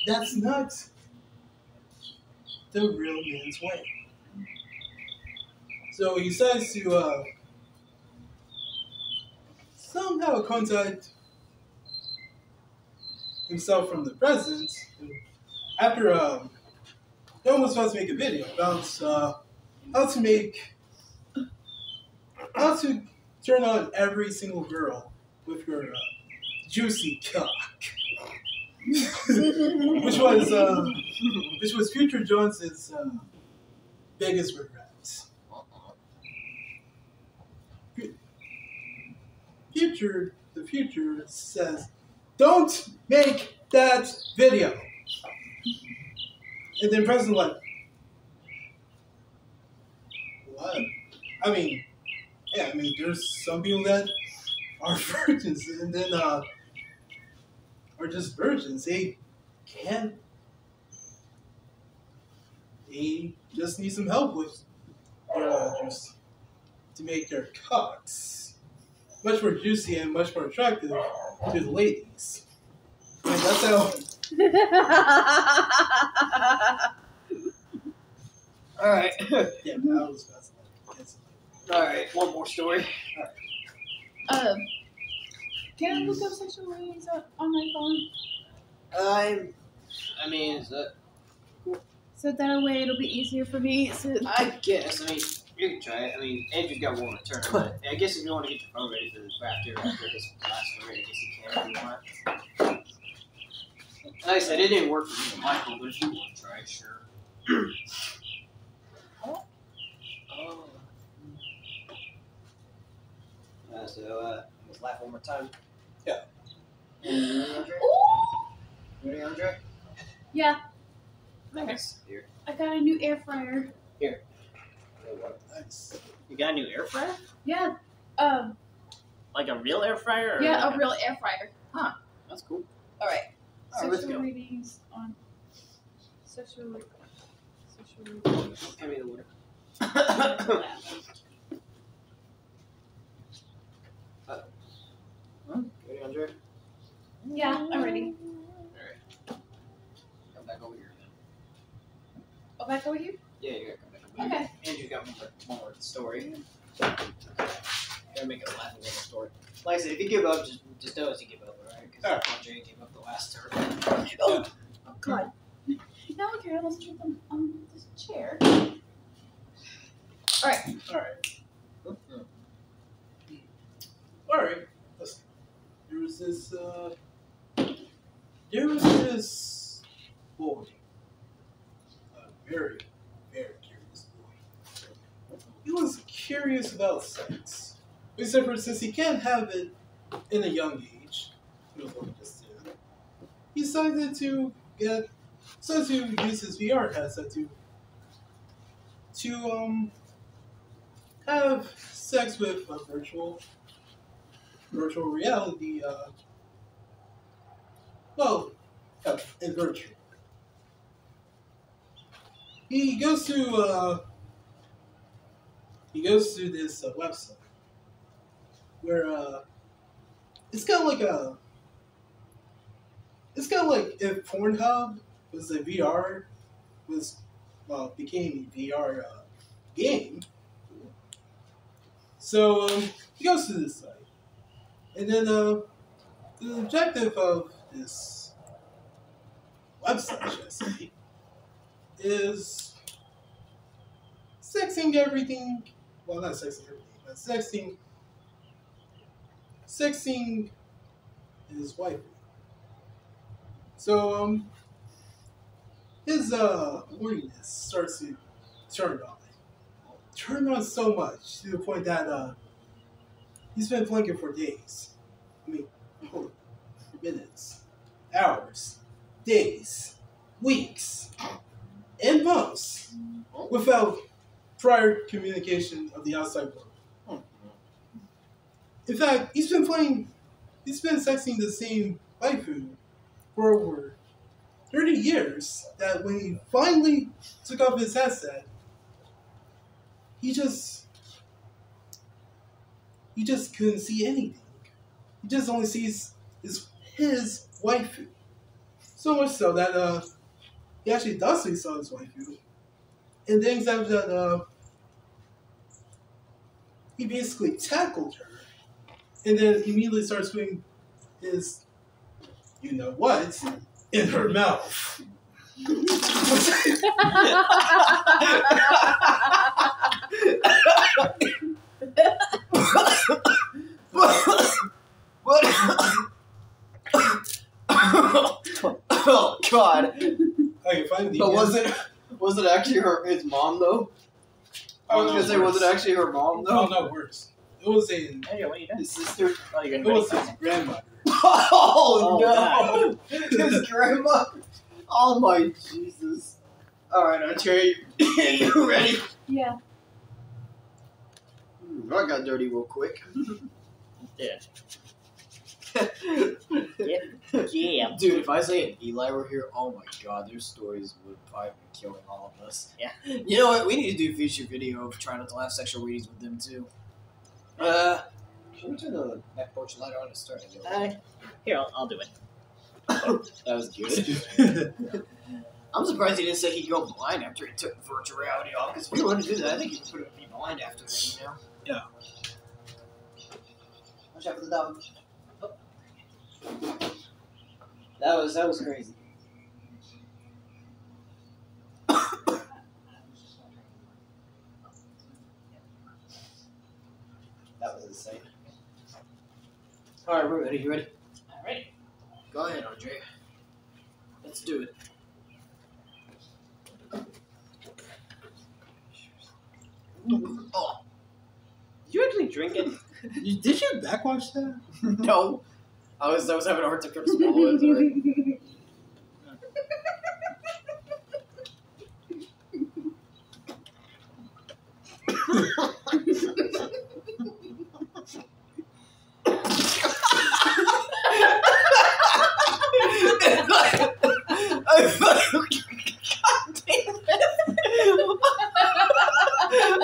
That's not the real man's way. So he decides to somehow contact himself from the present after no one was supposed to make a video about how to turn on every single girl with your juicy cock, which was Future Jones's biggest regret. The future says, don't make that video. And then President like, what? I mean, yeah, I mean, there's some people that are virgins and then are just virgins. They can't. They just need some help with just to make their cocks much more juicy and much more attractive to the ladies. And that's how. All right. Yeah, that was fascinating. All right. One more story. Can I look up sexual ratings on my phone? I mean, is that? So that way it'll be easier for me. So I guess. I mean, you can try it. I mean, Andrew's got one return. But I guess if you want to get your phone ready for this after this last story, I guess you can if you want. Like I said, it didn't work for me and Michael, but if you want to try, sure. Oh. So, let's laugh one more time. Yeah. Andre? Ready, Andre? yeah, Nice. Here. I got a new air fryer. Nice. You got a new air fryer? Yeah, Like a real air fryer? Or yeah, like a real air fryer. That's cool. All right. All right, let's Sexual go. ratings on sexual ratings. Give me the water. Ready, Andre? Yeah, I'm ready. Alright. Come back over here then. Oh, back over here. Yeah, you gotta come back over here. Okay. Andrew's got one more story. Gotta make it a laughing little story. Like I said, if you give up, just know as you give up, alright? Because Andre gave up the last turn. Oh God. Now look here. Let's trip on this chair. All right. Alright. Listen. There was this boy. A very, very curious boy. He was curious about sex. Except for since he can't have it in a young age, he was only just 10, he decided to use his VR headset to have sex with a virtual reality, in virtual. He goes to this website where it's kind of like if Pornhub was a VR became a VR game. So he goes to this site, and then the objective of this website, should I say, is sexing everything. Well, not sexing everything, but sexing his wife. So his horniness starts to turn on so much to the point that he's been blinking for days. I mean, minutes, hours, days, weeks, and months without prior communication of the outside world. In fact, he's been sexting the same waifu for over 30 years that when he finally took off his headset, he just couldn't see anything. he just only sees his waifu. So much so that he actually does see saw his waifu. And then that he basically tackled her. And then immediately starts doing his you know what in her mouth. Oh God! Okay, fine. But was it actually his mom though? I was gonna say, was it actually her mom though? Oh no, worse. It was a Andrea, what are you doing? His sister. Oh, you're it gonna was his grandmother. Oh, Oh, no! His grandma. Oh my Jesus! All right, Andrea, you ready? Yeah. I got dirty real quick. Yeah. Yeah. Dude, if I say an Eli were here, oh my God, their stories would probably be killing all of us. Yeah. You know what? We need to do a future video of trying not to have sexual readings with them too. Should we turn the back porch light on and start it? Here, I'll do it. That was good. I'm surprised he didn't say he'd go blind after he took virtual reality off. Because if he wanted to do that, I think he would put him be blind after that. You know? Yeah. Watch out for the dog. Oh. That was crazy. That was insane. All right, we're ready. You ready? All right. Go ahead, Andrea. Let's do it. Oh, Did you actually drink it? Did you backwash that? no. I was having a hard time swallow it. Sorry.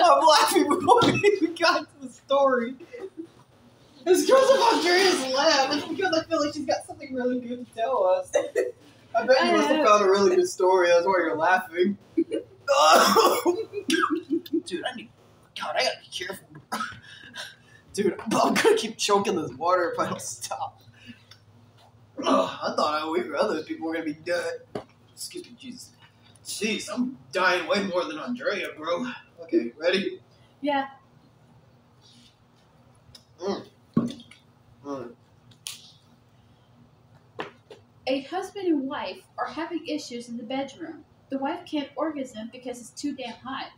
I'm laughing before we even got to the story. It's because of Andrea's laugh. It's because I feel like she's got something really good to tell us. I bet you must have found a really good story. That's why you're laughing. Dude, God, I gotta be careful. Dude, I'm gonna keep choking this water if I don't stop. I thought we other people were gonna be dead. Excuse me, Jesus. Jeez, I'm dying way more than Andrea, bro. Okay, ready? Yeah. A husband and wife are having issues in the bedroom. The wife can't orgasm because it's too damn hot.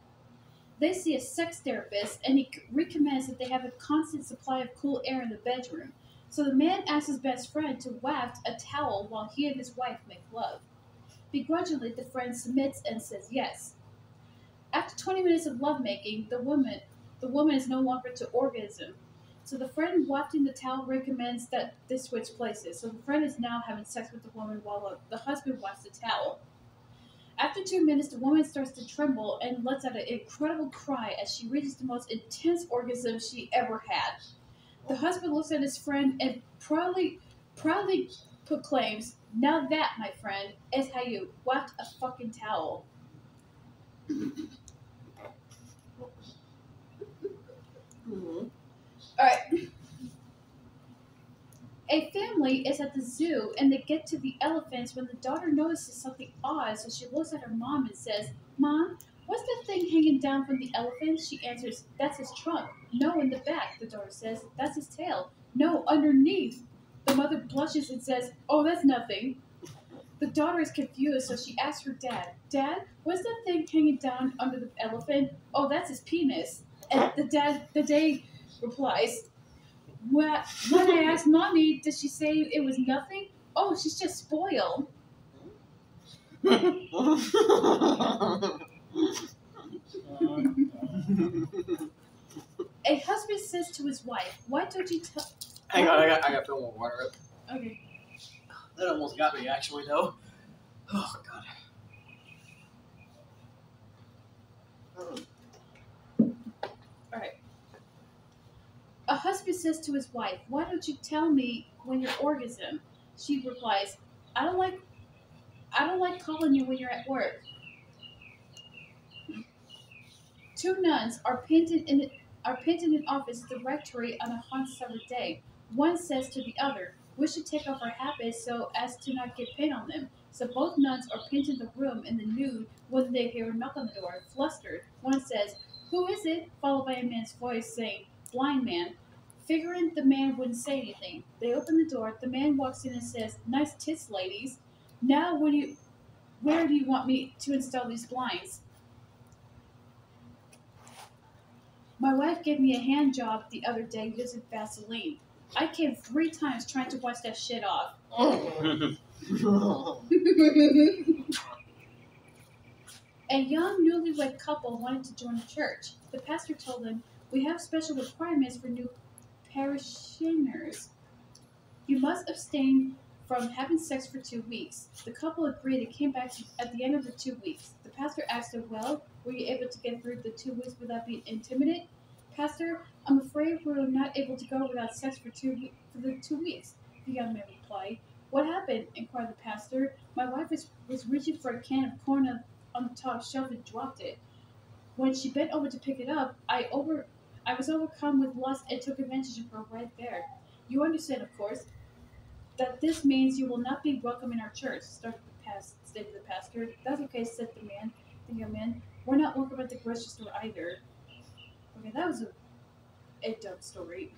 They see a sex therapist and he recommends that they have a constant supply of cool air in the bedroom. So the man asks his best friend to waft a towel while he and his wife make love. Begrudgingly, the friend submits and says yes. After 20 minutes of lovemaking, the woman is no longer to orgasm. So the friend wafting the towel recommends that they switch places. So the friend is now having sex with the woman while the husband wafts the towel. After 2 minutes, the woman starts to tremble and lets out an incredible cry as she reaches the most intense orgasm she ever had. The husband looks at his friend and proudly proclaims, "Now that, my friend, is how you waft a fucking towel." Alright. A family is at the zoo and they get to the elephants when the daughter notices something odd, so she looks at her mom and says, "Mom, what's that thing hanging down from the elephant?" She answers, "That's his trunk." "No, in the back," the daughter says. "That's his tail." "No, underneath." The mother blushes and says, "Oh, that's nothing." The daughter is confused, so she asks her dad, "Dad, what's that thing hanging down under the elephant?" "Oh, that's his penis." And the dad replies, When I asked Mommy, did she say it was nothing? "Oh, she's just spoiled." A husband says to his wife, "Why don't you tell..." Hang on, I got to fill more water up. Okay. That almost got me, actually, though. Oh, God. Alright. A husband says to his wife, "Why don't you tell me when your orgasm?" She replies, I don't like calling you when you're at work." Two nuns are painted in an office at the rectory on a hot summer day. One says to the other, "We should take off our habits so as to not get paint on them." So both nuns are painting the room in the nude when they hear a knock on the door. Flustered, one says, "Who is it?" followed by a man's voice saying, "Blind man." Figuring the man wouldn't say anything, they open the door. The man walks in and says, "Nice tits, ladies. Now where do you want me to install these blinds?" "My wife gave me a hand job the other day using Vaseline. I came 3 times trying to wash that shit off." A young newlywed couple wanted to join the church. The pastor told them, "We have special requirements for new parishioners. You must abstain from having sex for 2 weeks." The couple agreed and came back at the end of the 2 weeks. The pastor asked them, "Well, were you able to get through the 2 weeks without being intimidated?" "Pastor, I'm afraid we're not able to go without sex for the 2 weeks," the young man replied. "What happened?" inquired the pastor. "My wife was reaching for a can of corn on the top shelf and dropped it. When she bent over to pick it up, I was overcome with lust and took advantage of her right there. You understand, of course, that this means you will not be welcome in our church," stated the pastor. "That's okay," said the young man. "We're not welcome at the grocery store either." Okay, that was a dumb story.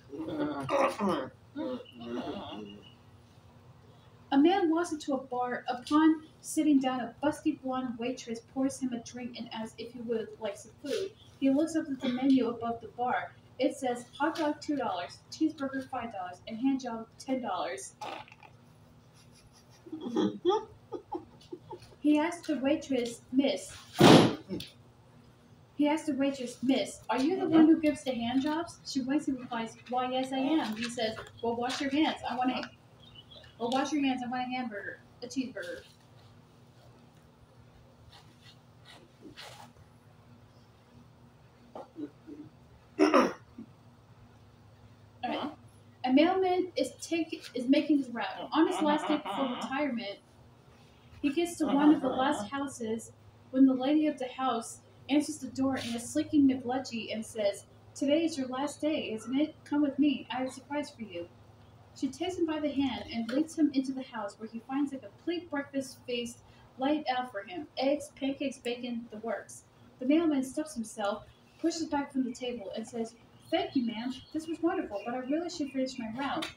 A man walks into a bar. Upon sitting down, a busty blonde waitress pours him a drink and asks if he would like some food. He looks up at the menu above the bar. It says hot dog $2, cheeseburger $5, and hand job $10. He asks the waitress, "Miss, are you the one who gives the hand jobs?" She winks and replies, "Why, yes, I am." He says, "Well, wash your hands. I want a hamburger, a cheeseburger." All right. A mailman is making his route. On his last day before retirement, he gets to one of the last houses when the lady of the house answers the door in a slinky McLudgy and says, "Today is your last day, isn't it? Come with me. I have a surprise for you." She takes him by the hand and leads him into the house, where he finds a complete breakfast feast laid out for him: eggs, pancakes, bacon, the works. The mailman stops himself, pushes back from the table, and says, "Thank you, ma'am. This was wonderful, but I really should finish my round."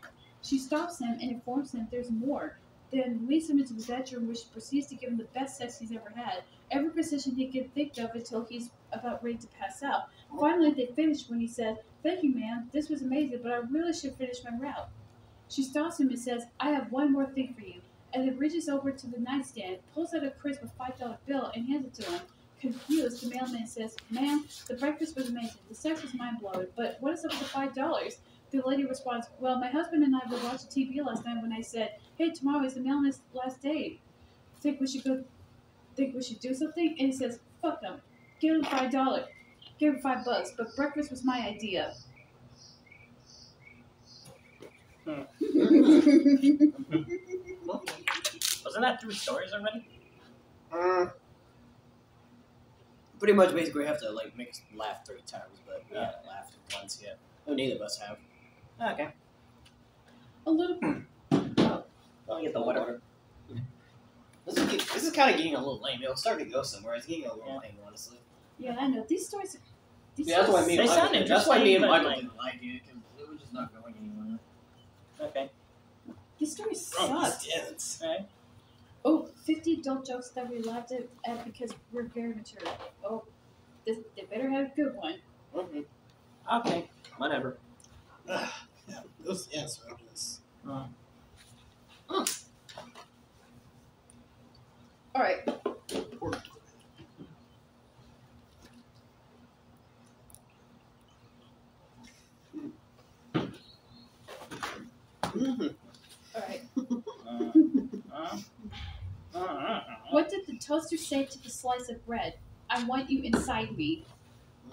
She stops him and informs him there's more, then leads him into the bedroom, where she proceeds to give him the best sex he's ever had, every position he can think of until he's about ready to pass out. Finally, they finish when he said, "Thank you, ma'am. This was amazing, but I really should finish my round." She stops him and says, "I have one more thing for you," and then reaches over to the nightstand, pulls out a crisp $5 bill, and hands it to him. Confused, the mailman says, "Ma'am, the breakfast was amazing. The sex was mind-blowing, but what is up with the $5? The lady responds, "Well, my husband and I were watching TV last night when I said, 'Hey, tomorrow is the mailman's last day. Think we should do something?' And he says, 'Fuck him. Give him $5. Give him $5, but breakfast was my idea.'" Wasn't that 3 stories already? Pretty much, basically, we have to like make us laugh 3 times, but we haven't laughed once yet. No, neither of us have. Okay. A little. I'll get the water. This is kind of getting a little lame. It's starting to go somewhere. It's getting a little lame, honestly. Yeah, I know. These stories. Yeah, that's why me and They Michael. sound That's why me and interesting, Michael but, didn't like it, because it was just not going anywhere. Okay. These stories Oh, suck. it's dense. Alright. Oh, 50 adult jokes that we laughed at because we're very mature. Oh, they better have a good one. Okay. Whatever. Yeah, those answers are just. All right. All right. What did the toaster say to the slice of bread? "I want you inside me."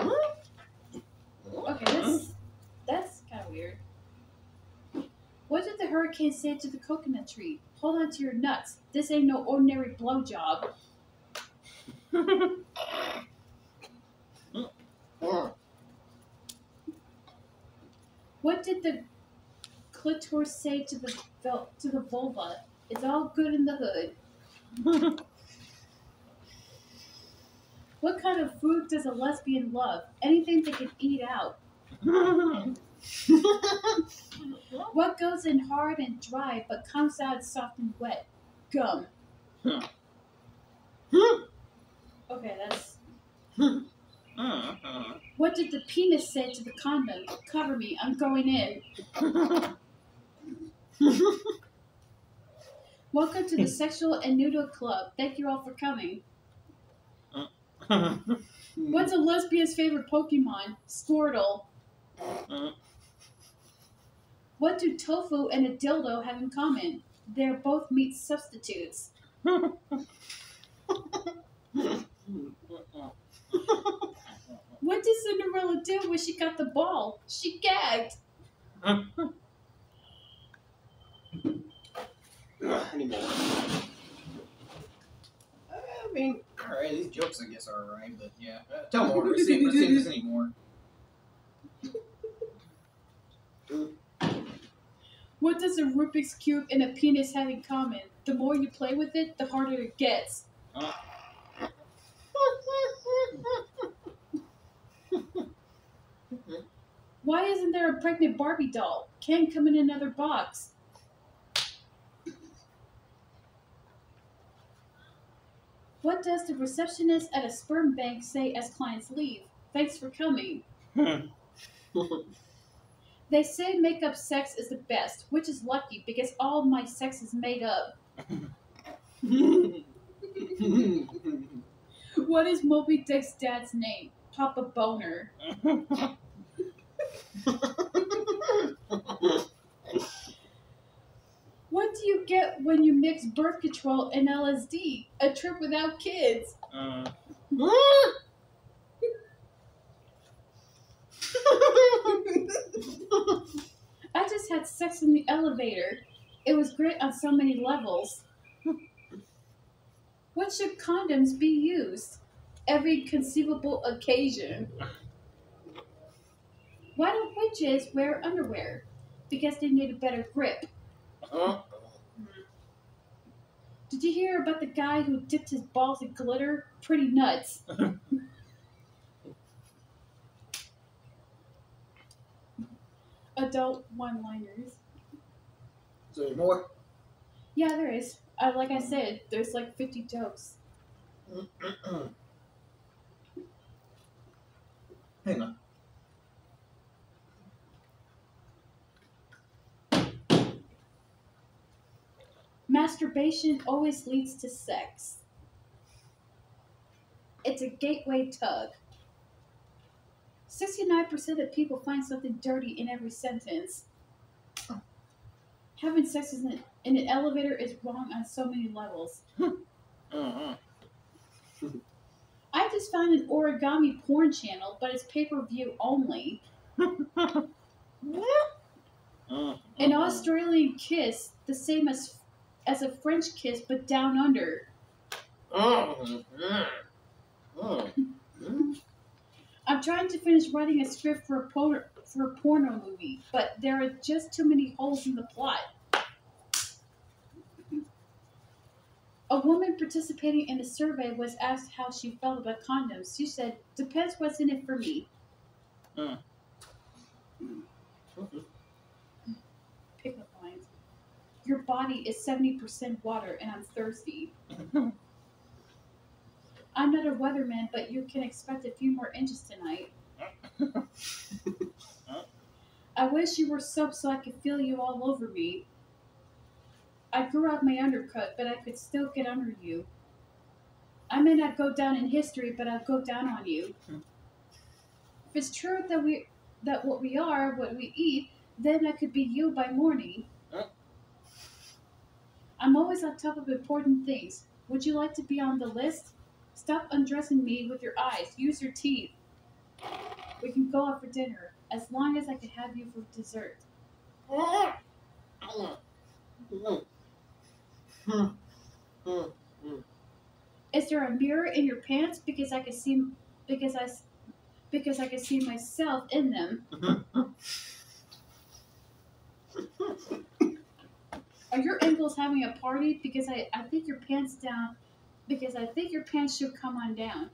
Okay, that's kind of weird. hurricane say to the coconut tree? Hold on to your nuts. This ain't no ordinary blowjob. What did the clitoris say to the vulva? It's all good in the hood. What kind of food does a lesbian love? Anything they can eat out. What goes in hard and dry but comes out soft and wet? Gum. Okay, that's... What did the penis say to the condom? Cover me, I'm going in. Welcome to the Sexual and Noodle Club. Thank you all for coming. What's a lesbian's favorite Pokemon? Squirtle. What do tofu and a dildo have in common? They're both meat substitutes. What did Cinderella do when she got the ball? She gagged. Anymore. I mean, alright, these jokes I guess are alright, but yeah. Tell more. Let's see if there's any more. What does a Rubik's Cube and a penis have in common? The more you play with it, the harder it gets. Why isn't there a pregnant Barbie doll? Can't come in another box. What does the receptionist at a sperm bank say as clients leave? Thanks for coming. They say make-up sex is the best, which is lucky because all my sex is made up. What is Moby Dick's dad's name? Papa Boner. What do you get when you mix birth control and LSD? A trip without kids. I just had sex in the elevator. It was great on so many levels. When should condoms be used? Every conceivable occasion. Why don't witches wear underwear? Because they need a better grip. Did you hear about the guy who dipped his balls in glitter? Pretty nuts. Adult one-liners. Is there any more? Yeah, there is. Like I said, there's like 50 jokes. Hang on. Masturbation always leads to sex. It's a gateway tug. 69% of people find something dirty in every sentence. Having sex in an elevator is wrong on so many levels. I just found an origami porn channel, but it's pay-per-view only. An Australian kiss, the same as a French kiss, but down under. I'm trying to finish writing a script for a porno movie, but there are just too many holes in the plot. A woman participating in a survey was asked how she felt about condoms. She said, "Depends what's in it for me." Pickup lines. Your body is 70% water, and I'm thirsty. I'm not a weatherman, but you can expect a few more inches tonight. I wish you were soap so I could feel you all over me. I grew out my undercut, but I could still get under you. I may not go down in history, but I'll go down on you. If it's true that what we are, what we eat, then I could be you by morning. I'm always on top of important things. Would you like to be on the list? Stop undressing me with your eyes. Use your teeth. We can go out for dinner, as long as I can have you for dessert. Is there a mirror in your pants? Because I can see myself in them. Are your ankles having a party? Because I think your pants down. Because I think your pants should come on down.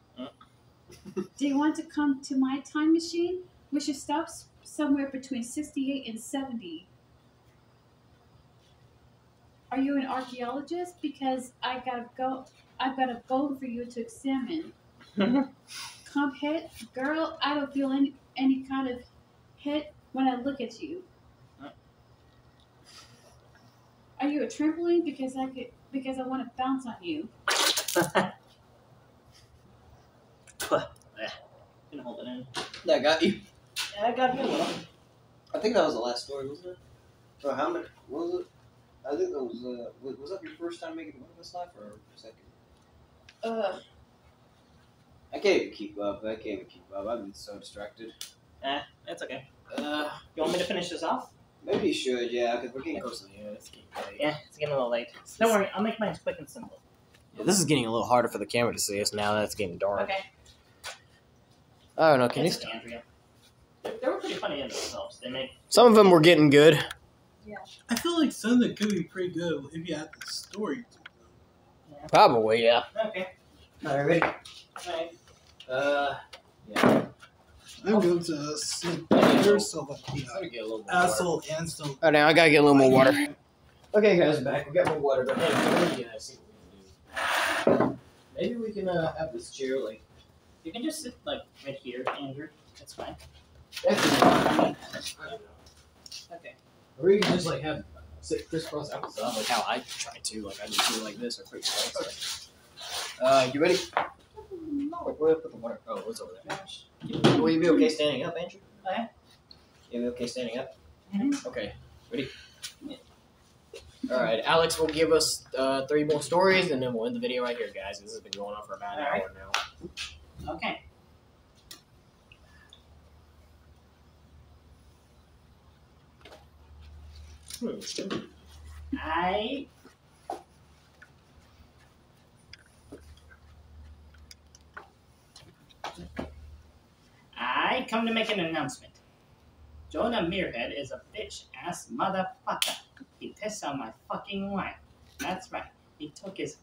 Do you want to come to my time machine? We should stop somewhere between 68 and 70. Are you an archaeologist? Because I've got a bone for you to examine. Come hit, girl. I don't feel any kind of hit when I look at you. Are you a trampoline? Because I want to bounce on you. Can hold it in. That got you. Yeah, I got you a little. I think that was the last story, wasn't it? So how many? What was it? I think that was that your first time making this life or second? I can't even keep up. I've been so distracted. That's okay. You want me to finish this off? Maybe you should, yeah, because we're getting close to the end. Yeah, it's getting a little late. Don't worry, I'll make mine quick and simple. Yeah, this is getting a little harder for the camera to see us now that it's getting dark. Okay. I don't know. Can you? It's Andrea. They were pretty funny in themselves. They make. Some of them were getting good. I feel like some of them could be pretty good if you had the story to them. Yeah. Probably, yeah. Okay. Alright, ready? Alright. Yeah. I'm going to sleep here, so like, Gotta get a little more asshole and so. All right, now I gotta get a little more water. Okay, guys, back. We got more water, but hey, see what we can do. Maybe we can have this chair like. You can just sit like right here, Andrew. That's fine. Okay. Or we can just like have sit crisscross outside, like how I try to. Like I just do it like this or crisscross. You ready? No. Where put the water? Oh, what's over there? Will you be okay standing up, Andrew? Okay. You'll be okay standing up? Mm-hmm. Okay. Ready? Yeah. All right, Alex will give us 3 more stories, and then we'll end the video right here, guys. This has been going on for about an hour now. Okay. I come to make an announcement. Jonah Mearhead is a bitch-ass motherfucker. He pissed on my fucking wife. That's right. He took his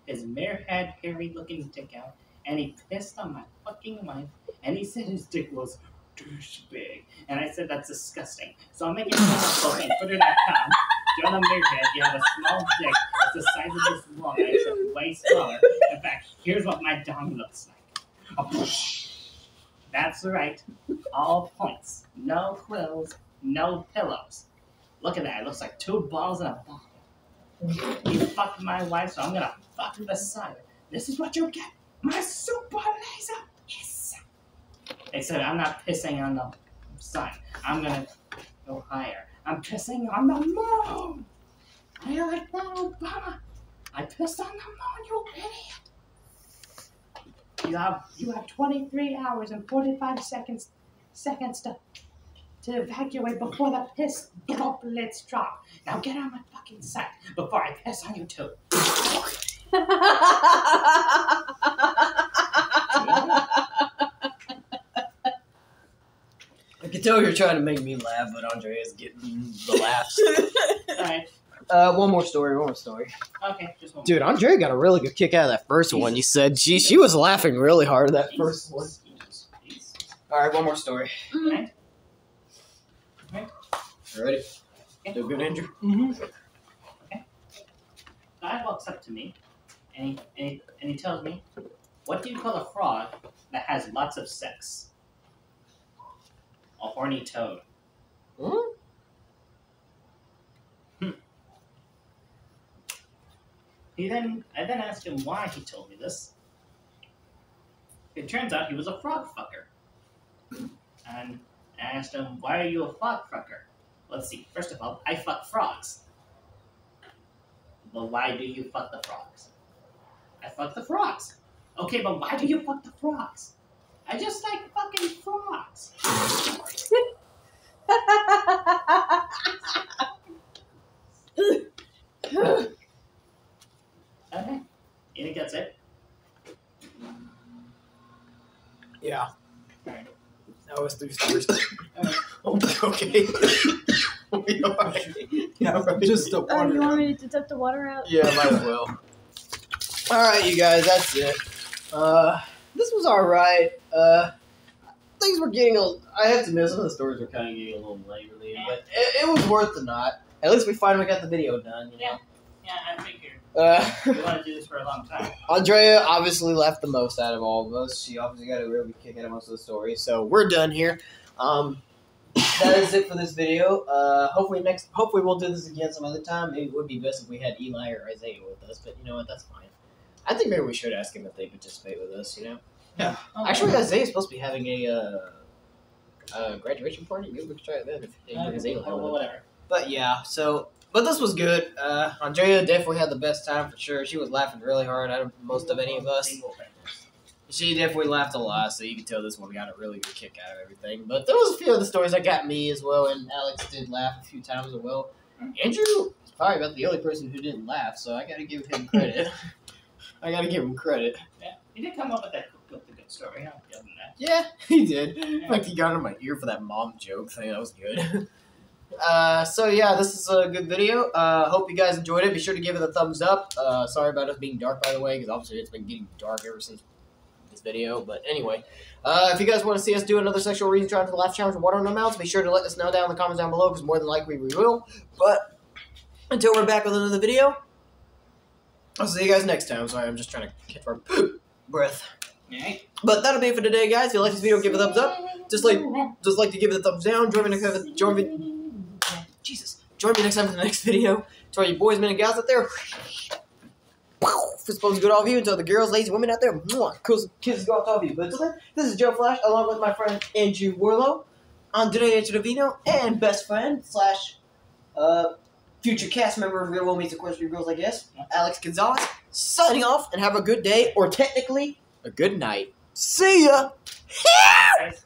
Mearhead hairy-looking dick out, and he pissed on my fucking wife, and he said his dick was douche big. And I said, that's disgusting. So I'm making a post on Twitter.com. Jonah Mearhead, you have a small dick. It's the size of this lung, except way smaller. In fact, here's what my dong looks like. That's right. All points. No quills. No pillows. Look at that. It looks like 2 balls in a ball. You fucked my wife, so I'm gonna fuck the side. This is what you get. My super laser. Yes. Except I'm not pissing on the sun. I'm gonna go higher. I'm pissing on the moon. I like that, Obama. I pissed on the moon, you idiot. You have 23 hours and 45 seconds to evacuate before the piss droplets drop. Now get on my fucking side before I piss on you too. I can tell you're trying to make me laugh, but Andrea's getting the laughs. Alright, One more story. okay, just one. Dude, Andrea got a really good kick out of that first one. You said she was laughing really hard at that first one. All right, one more story. Okay. You ready? Feel good, Andrew? Mm-hmm. Guy walks up to me, and he tells me, "What do you call a frog that has lots of sex?" A horny toad. Hmm? I then asked him why he told me this. It turns out he was a frog fucker. And I asked him, why are you a frog fucker? Let's see. First of all, I fuck frogs. But why do you fuck the frogs? I fuck the frogs. Okay, but why do you fuck the frogs? I just like fucking frogs. Okay. You think that's it? Yeah. Alright. That was 3 stories. Alright. Okay. We alright. Yeah, just the Oh, water. you want me to dump the water out? Yeah, might as well. Alright, you guys, that's it. This was alright. Things were getting I have to admit, some of the stories were kind of getting a little lame, really, but it was worth the knot. At least we finally got the video done, you know? Yeah, I figured. We want to do this for a long time. Andrea obviously left the most out of all of us. She obviously got a real big kick out of most of the stories, so we're done here. That is it for this video. Hopefully we'll do this again some other time. Maybe it would be best if we had Eli or Isaiah with us, but you know what? That's fine. I think maybe we should ask him if they participate with us. You know? Yeah. Actually, Isaiah's supposed to be having a graduation party. Maybe we could try it then if Isaiah will have Well, it. whatever. But yeah, but this was good. Andrea definitely had the best time for sure. She was laughing really hard out of most of any of us. She definitely laughed a lot, so you can tell this one got a really good kick out of everything. But there was a few other stories that got me as well, and Alex did laugh a few times as well. Andrew is probably about the only person who didn't laugh, so I gotta give him credit. I gotta give him credit. Yeah, he did come up with the good story. I'll give him that. Yeah, he did. Like he got in my ear for that mom joke thing. That was good. So yeah, this is a good video. Hope you guys enjoyed it. Be sure to give it a thumbs up. Sorry about us being dark, by the way, because obviously it's been getting dark ever since this video. But anyway, if you guys want to see us do another sexual reason trying to laugh challenge with water in our mouths, be sure to let us know down in the comments down below, because more than likely we will. But until we're back with another video, I'll see you guys next time. Sorry, I'm just trying to catch my breath. Alright. But that'll be it for today, guys. If you like this video, give it a thumbs up. Just like to give it a thumbs down. Join me next time for the next video. To all you boys, men, and gals out there. Fist bumps good all of you. Until the girls, ladies, women out there. Kisses go out to all of you. But until then, this is Joe Flash, along with my friend Andrew Warlow, Andrea Trevino, and best friend / future cast member of Real World Meets Equestrian Girls, I guess, Alex Gonzalez, signing off, and have a good day, or technically, a good night. See ya! Guys.